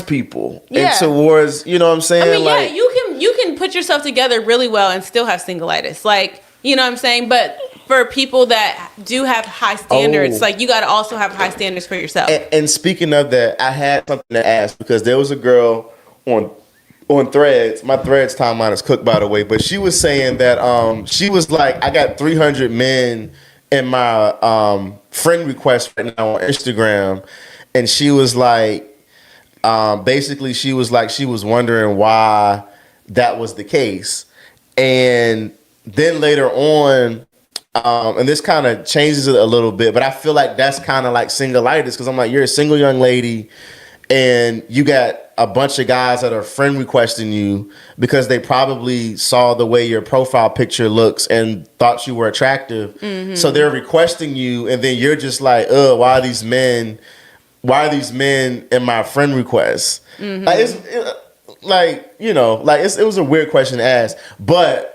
people and towards, you know what I'm saying? I mean, like, you can put yourself together really well and still have singleitis. Like, you know what I'm saying? But for people that do have high standards, like, you got to also have high standards for yourself. And speaking of that, I had something to ask, because there was a girl on Threads. My Threads timeline is cooked, by the way, but she was saying that she was like, I got 300 men in my friend request right now on Instagram, and she was like, basically she was like, she was wondering why that was the case. And then later on, and this kind of changes it a little bit, but I feel like that's kind of like singleitis, because I'm like, you're a single young lady and you got a bunch of guys that are friend requesting you because they probably saw the way your profile picture looks and thought you were attractive. Mm-hmm. So they're requesting you, and then you're just like, why are these men in my friend requests? Mm-hmm. It was a weird question to ask, but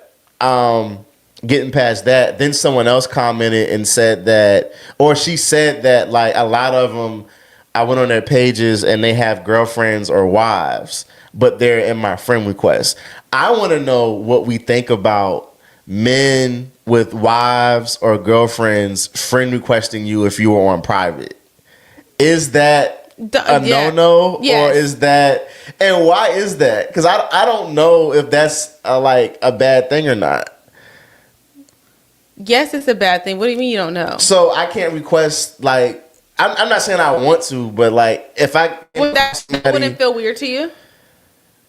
getting past that, then someone else commented and said that, or she said that, like, a lot of them, I went on their pages and they have girlfriends or wives, but they're in my friend request. I want to know what we think about men with wives or girlfriends friend requesting you if you were on private. Is that a no-no? Yes. Or is that, and why is that? Because I don't know if that's a bad thing or not. Yes, it's a bad thing. What do you mean you don't know? So I can't request, like, I'm not saying I want to, but like, if wouldn't feel weird to you?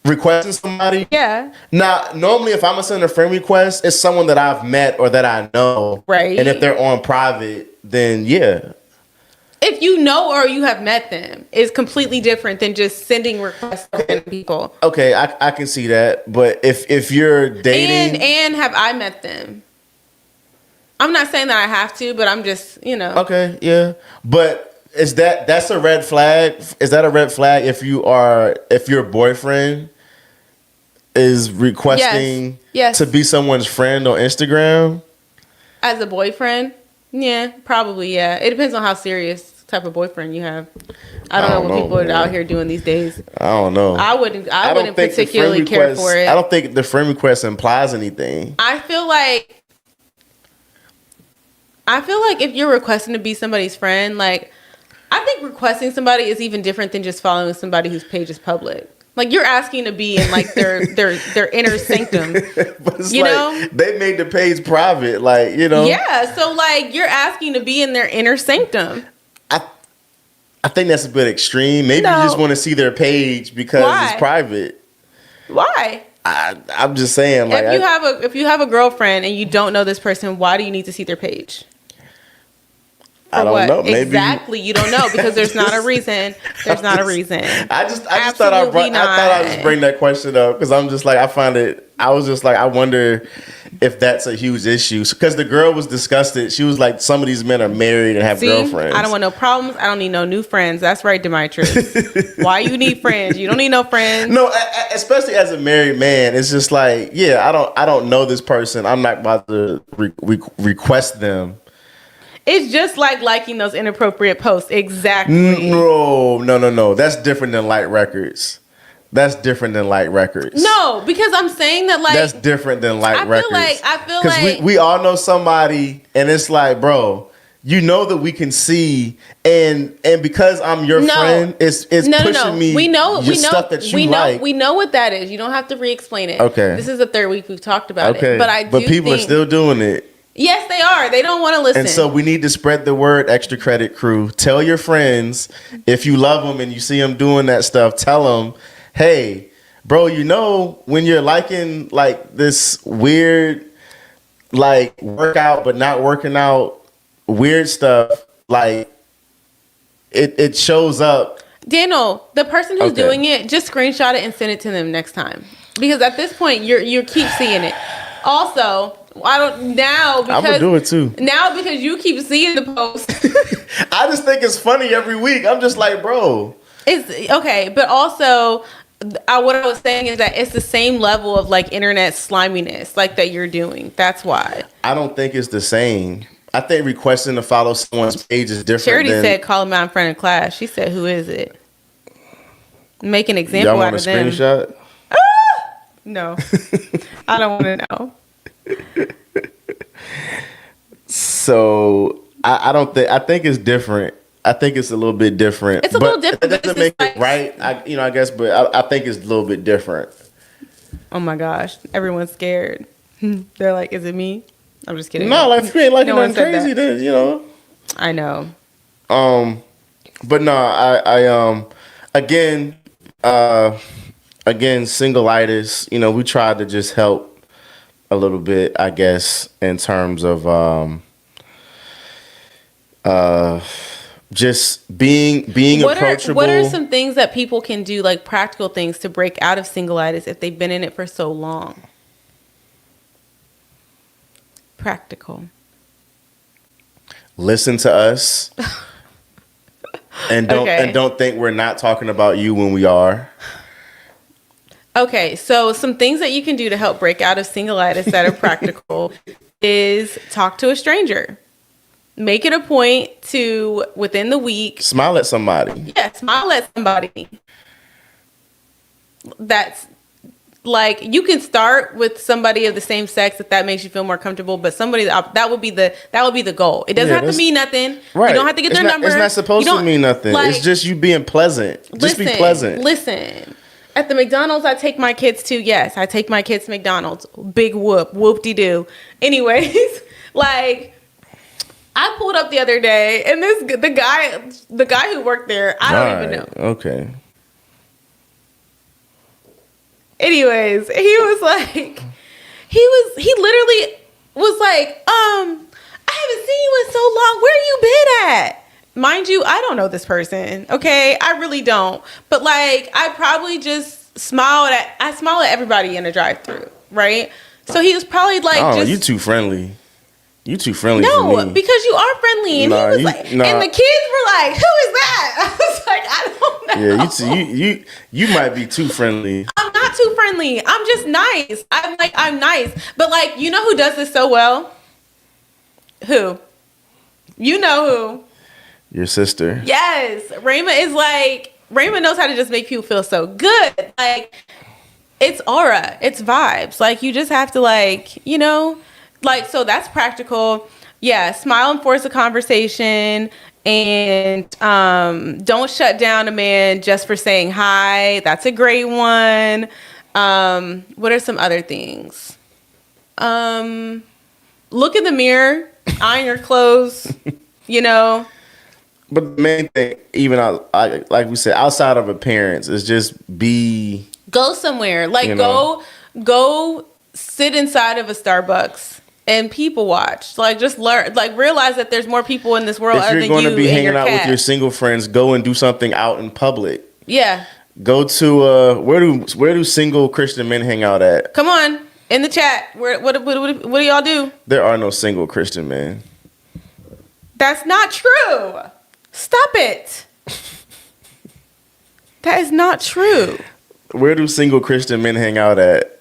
Requesting somebody? Yeah. Now, normally if I'm gonna send a friend request, it's someone that I've met or that I know. Right. And if they're on private, then yeah. If you know or you have met them, it's completely different than just sending requests to random people. Okay, I can see that. But if you're dating, and have I met them? I'm not saying that I have to, but I'm just, you know. Okay, yeah. But that's a red flag? Is that a red flag if your boyfriend is requesting to be someone's friend on Instagram? As a boyfriend? Yeah, probably, yeah. It depends on how serious type of boyfriend you have. I don't know what people are out here doing these days. I don't know. I wouldn't particularly care for it. I don't think the friend request implies anything. I feel like if you're requesting to be somebody's friend, like, I think requesting somebody is even different than just following somebody whose page is public. Like, you're asking to be in like their inner sanctum. But it's You like, know? they made the page private, like, you know. Yeah, so like you're asking to be in their inner sanctum. I think that's a bit extreme. Maybe you No. just want to see their page because Why? it's private. Why? I'm just saying, like, If you have a girlfriend and you don't know this person, why do you need to see their page? I don't know. Maybe Exactly, you don't know because there's not a reason. There's not a reason. I just thought I Absolutely thought I would just not. bring that question up because I'm just like, I was just like, I wonder if that's a huge issue because the girl was disgusted. She was like, some of these men are married and have See, girlfriends. I don't want no problems. I don't need no new friends. That's right, Demetrius. Why you need friends? You don't need no friends. No, especially as a married man, it's just like, yeah, I don't know this person. I'm not about to request them. It's just like liking those inappropriate posts. Exactly. No. That's different than light records. That's different than light records. No, because I'm saying that like That's different than light records. I feel like because we all know somebody, and it's like, bro, you know that we can see, and because I'm your friend, it's pushing me. We know stuff that you like. We know what that is. You don't have to re-explain it. Okay. This is the third week we've talked about Okay, it, but people are still doing it. Yes, they are. They don't want to listen. And so we need to spread the word, Extra Credit Crew. Tell your friends, if you love them and you see them doing that stuff, tell them, hey, bro, you know, when you're liking like this weird, like workout but not working out, weird stuff, like it shows up. Daniel, the person who's Okay. doing it, just screenshot it and send it to them next time. Because at this point, you keep seeing it. Also, I don't now because I'm gonna do it too. Now because you keep seeing the post. I just think it's funny every week. I'm just like, bro. It's okay, but also what I was saying is that it's the same level of like internet sliminess like that you're doing. That's why. I don't think it's the same. I think requesting to follow someone's page is different. Charity than, said, "Call him out in front of class." She said, "Who is it?" Make an example y'all out want of a them. screenshot? No, I don't want to know. So I don't think. I think it's different. I think it's a little bit different. It's a little different, It but doesn't it's make just it right. I guess, but I think it's a little bit different. Oh my gosh, everyone's scared. They're like, "Is it me?" I'm just kidding. No, like if you ain't liking No one nothing said crazy, that. then you know. I know. But no, I again, single-itis. You know, we tried to just help a little bit, I guess, in terms of just being approachable. What are some things that people can do, like practical things, to break out of single-itis if they've been in it for so long? Practical. Listen to us, and Okay. don't think we're not talking about you when we are. Okay, so some things that you can do to help break out of single-itis that are practical is talk to a stranger. Make it a point to, within the week, Smile at somebody. yeah, smile at somebody. That's like, you can start with somebody of the same sex if that makes you feel more comfortable, but somebody that would be the goal. It doesn't Yeah, have to that's- mean nothing. Right. You don't have to get their number. It's not supposed You to don't- mean nothing. like, It's just you being pleasant. Just be pleasant. Listen. At the McDonald's I take my kids to, yes, I take my kids to McDonald's. Big whoop-de-doo. Anyways, like, I pulled up the other day and the guy who worked there, I don't even know. Okay. Anyways, he literally was like, I haven't seen you in so long. Where you been at? Mind you, I don't know this person. Okay, I really don't. But like, I probably just smile at everybody in a drive-through, right? So he was probably like, Oh, just you too friendly. You too friendly for no, me. because you are friendly, and Nah, he was you- like, nah. and the kids were like, "Who is that?" I was like, "I don't know." Yeah, you might be too friendly. I'm not too friendly. I'm just nice. I'm nice. But like, you know who does this so well? Who? You know who? Your sister. Yes. Raymond knows how to just make people feel so good. Like, it's aura. It's vibes. Like, you just have to, like, you know, like, so that's practical. Yeah. Smile and force a conversation. And don't shut down a man just for saying hi. That's a great one. What are some other things? Look in the mirror, iron your clothes, you know. But the main thing, even like we said, outside of appearance, is just go somewhere. Like, you know, go sit inside of a Starbucks and people watch. Like, just learn. Like, realize that there's more people in this world if other you're than going you to be and hanging your out with cat. your single friends, go and do something out in public. Yeah. Go to where do single Christian men hang out at? Come on, in the chat. What do y'all do? There are no single Christian men. That's not true. Stop it. That is not true. Where do single Christian men hang out at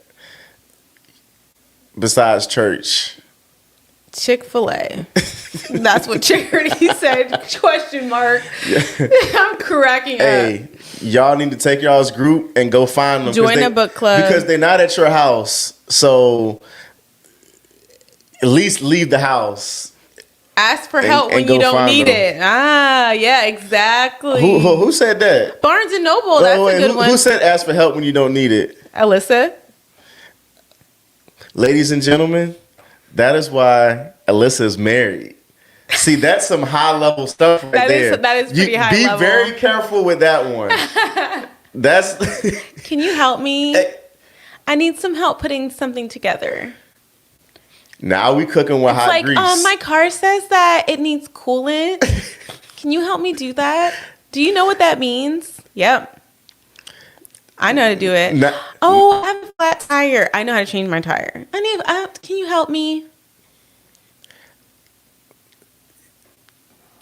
besides church? Chick-fil-A. That's what Charity said. Question mark. Yeah. I'm cracking up. Hey, y'all need to take y'all's group and go find them. Join a book club. Because they're not at your house. So at least leave the house. Ask for help when you don't need it. Ah, yeah, exactly. Who said that? Barnes and Noble. That's a good one. Who said ask for help when you don't need it? Alyssa. Ladies and gentlemen, that is why Alyssa is married. See, that's some high level stuff right there. That is pretty high be level. Be very careful with that one. That's. Can you help me? I need some help putting something together. Now we cooking with hot grease. My car says that it needs coolant. Can you help me do that? Do you know what that means? Yep. I know how to do it. I have a flat tire. I know how to change my tire. Can you help me?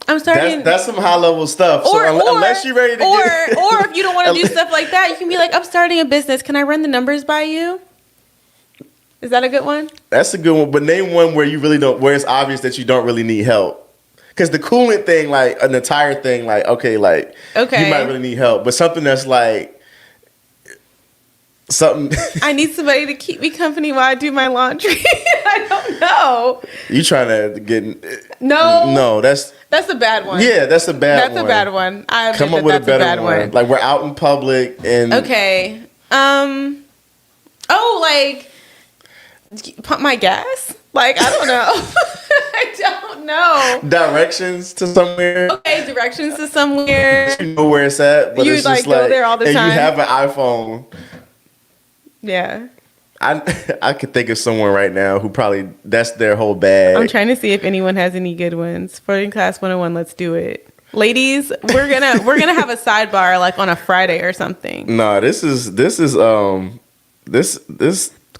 I'm starting. That's some high level stuff. Unless you're ready to or if you don't want to do stuff like that, you can be like, I'm starting a business. Can I run the numbers by you? Is that a good one? That's a good one. But name one where you really don't, where it's obvious that you don't really need help. Because the coolant thing, like an entire thing, like okay, you might really need help. But something that's like something. I need somebody to keep me company while I do my laundry. I don't know. You trying to get no? That's a bad one. Yeah, that's a bad one. That's a bad one. I come up with a better one. Like we're out in public and okay. Like pump my gas. Like I don't know. I don't know. Directions to somewhere. Okay, directions to somewhere. You know where it's at, but you it's like just go there all the time. And you have an iPhone. Yeah. I could think of someone right now who probably that's their whole bag. I'm trying to see if anyone has any good ones. Flirting Class 101, let's do it. Ladies, we're gonna have a sidebar like on a Friday or something. No, this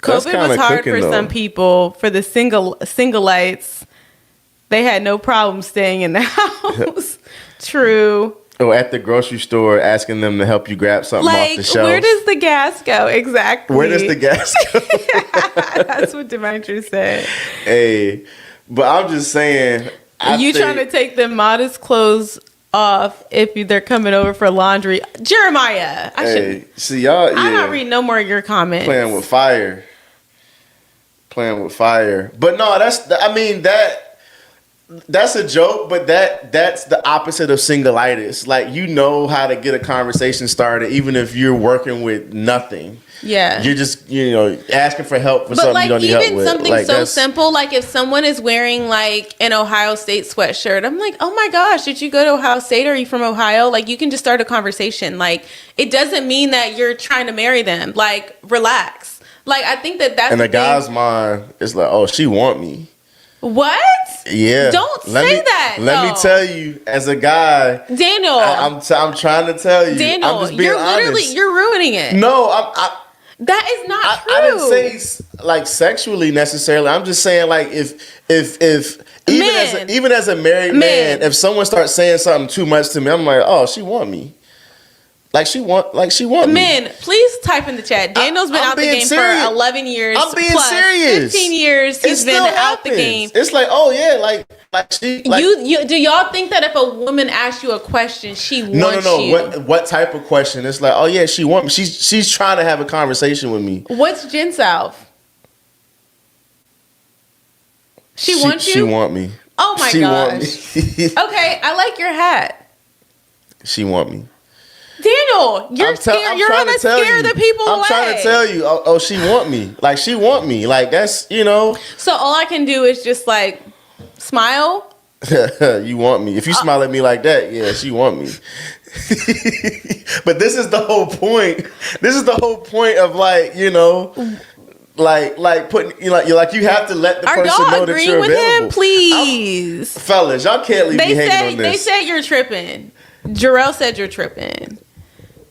COVID was hard for some people. For the single-lights, they had no problem staying in the house. True. Or at the grocery store, asking them to help you grab something off the shelf. Where does the gas go? Exactly. Where does the gas go? That's what Demetrius said. Hey, but I'm just saying. Trying to take them modest clothes off if they're coming over for laundry. Jeremiah. See y'all. Yeah, I'm not reading no more of your comments. Playing with fire. But no, that's a joke, but that's the opposite of single-itis. Like, you know how to get a conversation started even if you're working with nothing. Yeah. You're just, asking for help for something you don't need help with. But like even something so simple, like if someone is wearing like an Ohio State sweatshirt, I'm like, oh my gosh, did you go to Ohio State? Or are you from Ohio? Like you can just start a conversation. Like it doesn't mean that you're trying to marry them. Like relax. Like I think that's and the guy's mind is like, oh, she want me. What? Yeah. Don't say that. Let me tell you, as a guy, Daniel, I'm trying to tell you, Daniel, I'm just being honest. You're ruining it. No, that is not true. I didn't say like sexually necessarily. I'm just saying like if even as a married man, if someone starts saying something too much to me, I'm like, oh, she want me. Like she want me. Men, please type in the chat. Daniel's been out the game for 11 years. I'm being plus serious. 15 years he's been out the game. It's like, oh yeah, like she. Like, you do y'all think that if a woman asks you a question, she wants you? No. What type of question? It's like, oh yeah, she want me. She's trying to have a conversation with me. What's Jen South? She wants you. She want me. Oh my She want gosh. me. Okay, I like your hat. She want me. Daniel, you're scared. You're gonna scare the people away. I'm trying to tell you. Oh, she want me. Like, she want me. Like, that's, So all I can do is just like smile. You want me. If you smile at me like that, yeah, she want me. But this is the whole point. This is the whole point of like, like putting, you have to let the Are person y'all know that agreeing you're with available. him, please? Fellas, y'all can't leave me hanging on They this. said you're tripping. Jarrell said you're tripping.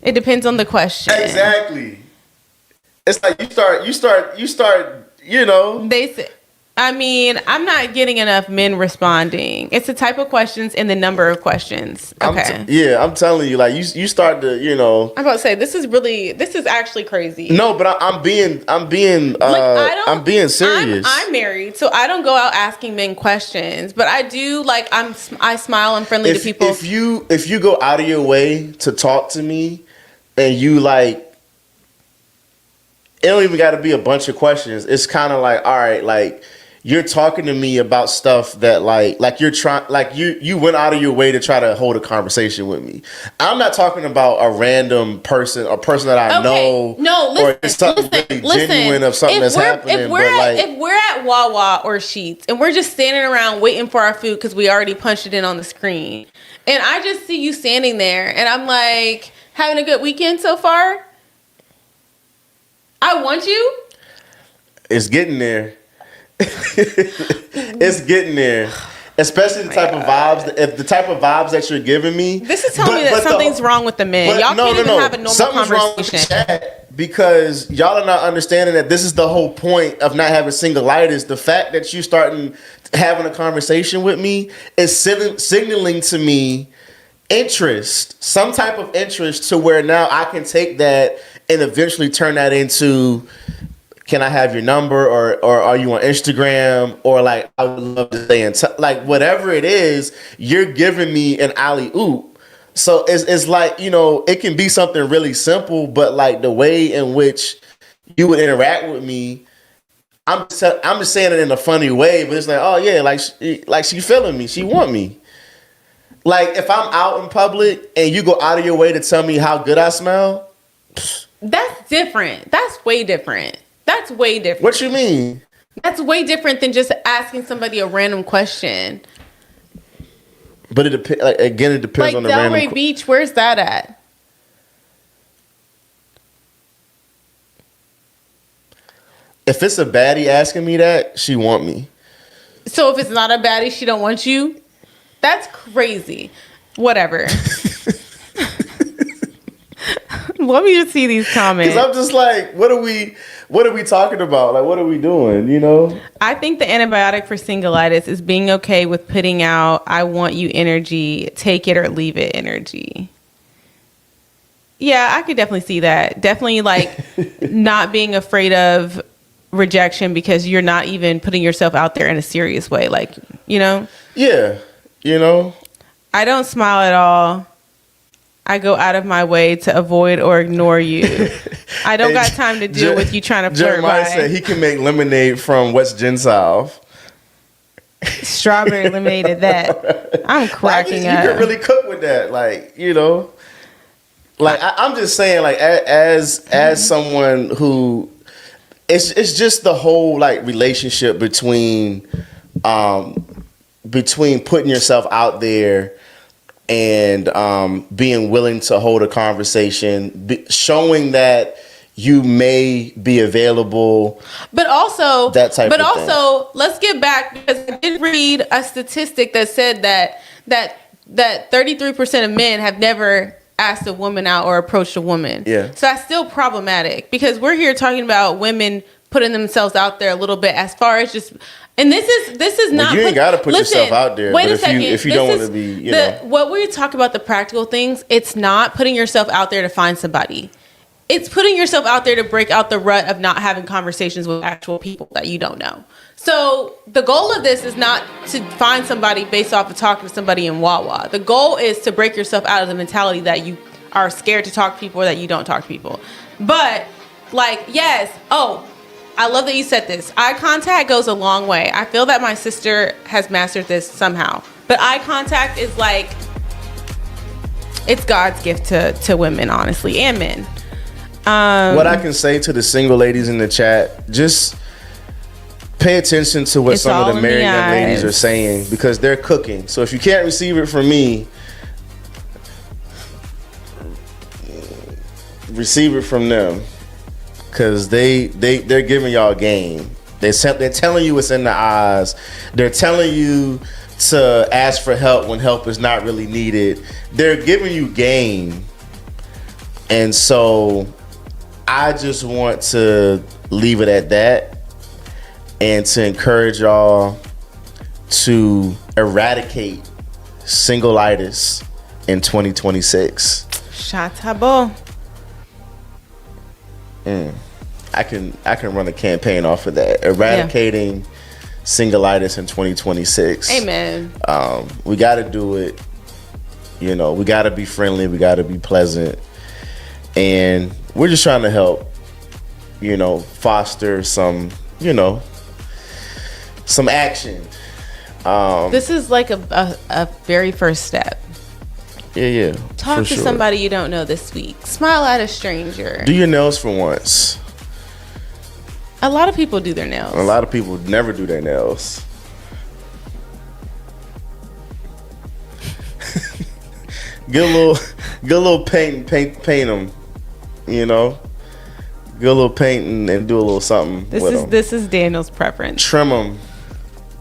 It depends on the question. Exactly. It's like you start, They said, I mean, I'm not getting enough men responding. It's the type of questions and the number of questions. Okay. I'm telling you, like you start to, I'm about to say this is actually crazy. No, but I'm being serious. I'm married, so I don't go out asking men questions, but I do like I smile and friendly to people. If you go out of your way to talk to me, and you like, it don't even got to be a bunch of questions. It's kind of like, all right, like, you're talking to me about stuff that like you're trying, like you went out of your way to try to hold a conversation with me. I'm not talking about a random person, a person that I know. No, or it's something really genuine of something that's happening. If we're at Wawa or Sheetz and we're just standing around waiting for our food because we already punched it in on the screen, and I just see you standing there, and I'm like, having a good weekend so far? I want you. It's getting there. It's getting there, especially the type of vibes. If the type of vibes that you're giving me, this is telling me that something's wrong with the men. Y'all can't even have a normal something's conversation. wrong with the chat because y'all are not understanding that this is the whole point of not having single-itis. The fact that you starting having a conversation with me is signaling to me interest, some type of interest, to where now I can take that and eventually turn that into, can I have your number, or are you on Instagram, or like, I would love to stay in touch, like whatever it is, you're giving me an alley-oop. So it's like, it can be something really simple, but like the way in which you would interact with me, I'm just saying it in a funny way, but it's like, oh yeah, like she feeling me, she want me. Like, if I'm out in public and you go out of your way to tell me how good I smell, that's different. That's way different. That's way different. What you mean? That's way different than just asking somebody a random question. But it depends. Like, again, it depends on the random. Delray Beach, where's that at? If it's a baddie asking me that, she want me. So if it's not a baddie, she don't want you? That's crazy. Whatever. Let me just see these comments. Because I'm just like, what are we talking about? Like, what are we doing, I think the antibiotic for single-itis is being okay with putting out I want you energy, take it or leave it energy. Yeah, I could definitely see that. Definitely like not being afraid of rejection because you're not even putting yourself out there in a serious way. Like, Yeah. I don't smile at all. I go out of my way to avoid or ignore you. I don't got time to deal with you trying to flirt. Jeremiah said he can make lemonade from West Gentile. Strawberry lemonade at that. I'm cracking up. You can really cook with that, like, Like, I'm just saying, like, as someone who, it's just the whole like relationship between putting yourself out there and being willing to hold a conversation, showing that you may be available, but also that type of thing. Let's get back, because I did read a statistic that said that 33% of men have never asked a woman out or approached a woman. Yeah. So that's still problematic, because we're here talking about women putting themselves out there a little bit, as far as just. And this is not. You ain't got to put yourself out there. Wait but a second. If you don't want to be, what we talk about, the practical things, it's not putting yourself out there to find somebody. It's putting yourself out there to break out the rut of not having conversations with actual people that you don't know. So the goal of this is not to find somebody based off of talking to somebody in Wawa. The goal is to break yourself out of the mentality that you are scared to talk to people or that you don't talk to people. But like, yes, I love that you said this. Eye contact goes a long way. I feel that my sister has mastered this somehow. But eye contact is like, it's God's gift to women, honestly, and men. What I can say to the single ladies in the chat, just pay attention to what some of the married young ladies are saying, because they're cooking. So if you can't receive it from me, receive it from them, because they're giving y'all game. They're telling you what's in the eyes. They're telling you to ask for help when help is not really needed. They're giving you game. And so I just want to leave it at that and to encourage y'all to eradicate single-itis in 2026. Shatabo. I can run a campaign off of that. Eradicating single-itis in 2026. Amen. We got to do it. You know, we got to be friendly. We got to be pleasant. And we're just trying to help, you know, foster some, you know, some action. This is like a very first step. Yeah. Talk to somebody you don't know this week. Smile at a stranger. Do your nails for once. A lot of people do their nails. A lot of people never do their nails. Get a little paint them. You know, get a little paint and do a little something. This is Daniel's preference. Trim them.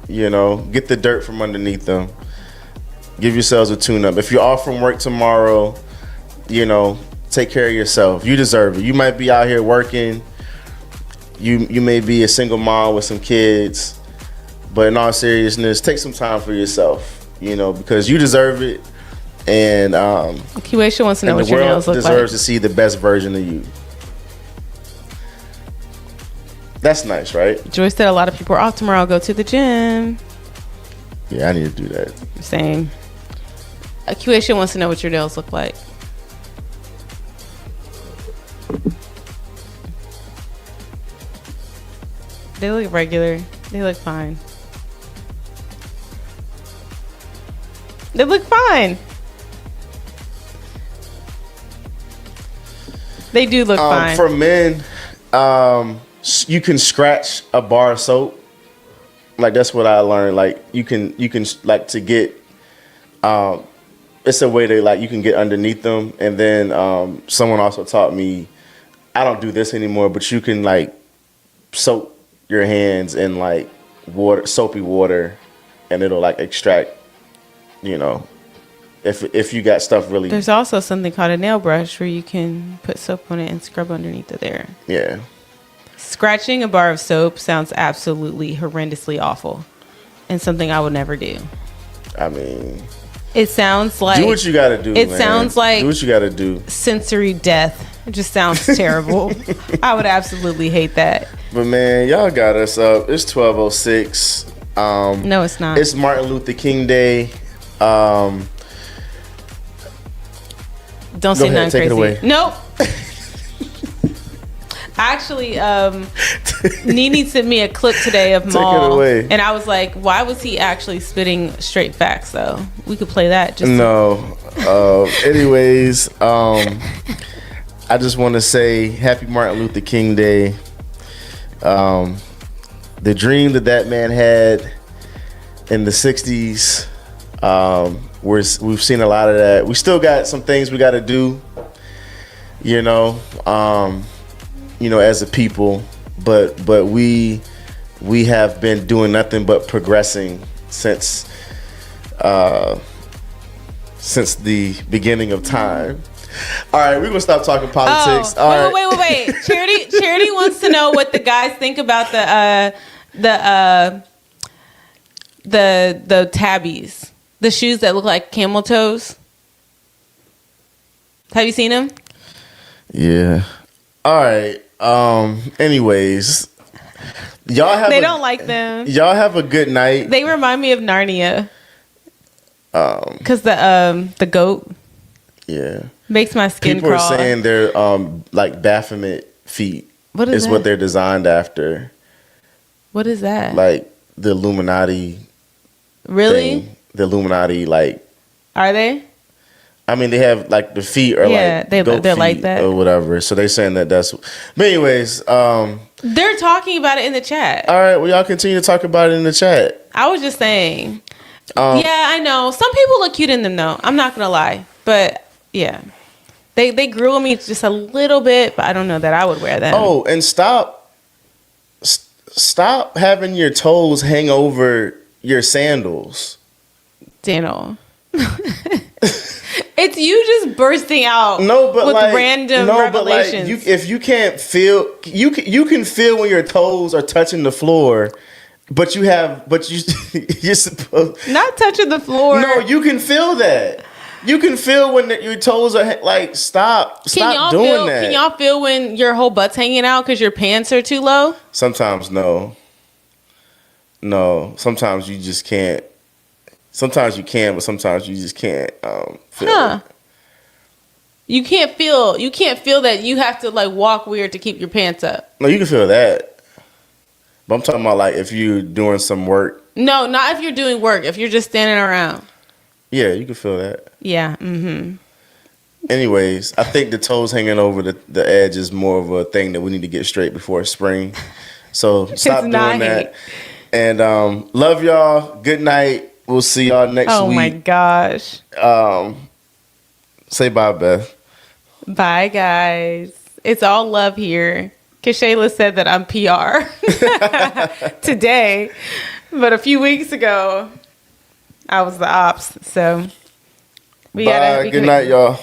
You know, get the dirt from underneath them. Give yourselves a tune-up. If you're off from work tomorrow, you know, take care of yourself. You deserve it. You might be out here working. You may be a single mom with some kids, but in all seriousness, take some time for yourself. You know, because you deserve it. And Kiwaisha wants to know what your nails look like. The world deserves to see the best version of you. That's nice, right? Joyce said a lot of people are off tomorrow. I'll go to the gym. Yeah, I need to do that. Same. Kiwaisha wants to know what your nails look like. They look regular. They look fine. They look fine. They do look fine. For men, you can scratch a bar of soap. Like, that's what I learned. Like, you can like, to get, it's a way to, like, you can get underneath them. And then someone also taught me, I don't do this anymore, but you can, like, soak your hands in, like, soapy water, and it'll, like, extract, you know, if you got stuff really. There's also something called a nail brush where you can put soap on it and scrub underneath it there. Yeah. Scratching a bar of soap sounds absolutely horrendously awful and something I would never do. I mean, it sounds like, do what you gotta do. It man. Sounds like, do what you gotta do. Sensory death. It just sounds terrible. I would absolutely hate that. But man, y'all got us up. It's 12:06. No, it's not. It's Martin Luther King Day. Don't say nothing crazy. Take it away. Nope. Actually, Nene sent me a clip today of Maul. Take it away. And I was like, why was he actually spitting straight facts, though? We could play that. Anyways, I just want to say happy Martin Luther King Day. The dream that man had in the 60s, we've seen a lot of that. We still got some things we got to do, you know, as a people, but we have been doing nothing but progressing since the beginning of time. All right, we're gonna stop talking politics. Wait. Charity wants to know what the guys think about the tabbies, the shoes that look like camel toes. Have you seen them? Yeah. All right. Anyways, they don't like them. Y'all have a good night. They remind me of Narnia. Because the goat. Yeah. Makes my skin crawl. People are saying they're like Baphomet feet. What is It's that? what they're designed after. What is that? Like the Illuminati Really? thing. The Illuminati, like, Are they? I mean, they have like the feet are Yeah, like they're goat like feet that. or whatever. So they're saying that that's. But anyways, They're talking about it in the chat. all right. Well, y'all continue to talk about it in the chat. I was just saying. Yeah, I know. Some people look cute in them, though. I'm not gonna lie, but yeah, they grew on me just a little bit, but I don't know that I would wear them. Oh, and stop having your toes hang over your sandals. Daniel. It's you just bursting out. No, but with like random revelations. But like if you can't feel, you can feel when your toes are touching the floor, but you're supposed not touching the floor. No, you can feel that. You can feel when your toes are like stop doing that. Can y'all feel when your whole butt's hanging out because your pants are too low? Sometimes no. Sometimes you just can't. Sometimes you can, but sometimes you just can't feel it. You can't feel that you have to like walk weird to keep your pants up. No, you can feel that. But I'm talking about like if you're doing some work. No, not if you're doing work. If you're just standing around. Yeah, you can feel that. Yeah. Mm-hmm. Anyways, I think the toes hanging over the edge is more of a thing that we need to get straight before spring. So stop doing that. And love y'all. Good night. We'll see y'all next week. Oh my gosh. Say bye, Beth. Bye, guys. It's all love here. Because Shayla said that I'm PR today. But a few weeks ago, I was the ops. So Bye. Good night, y'all.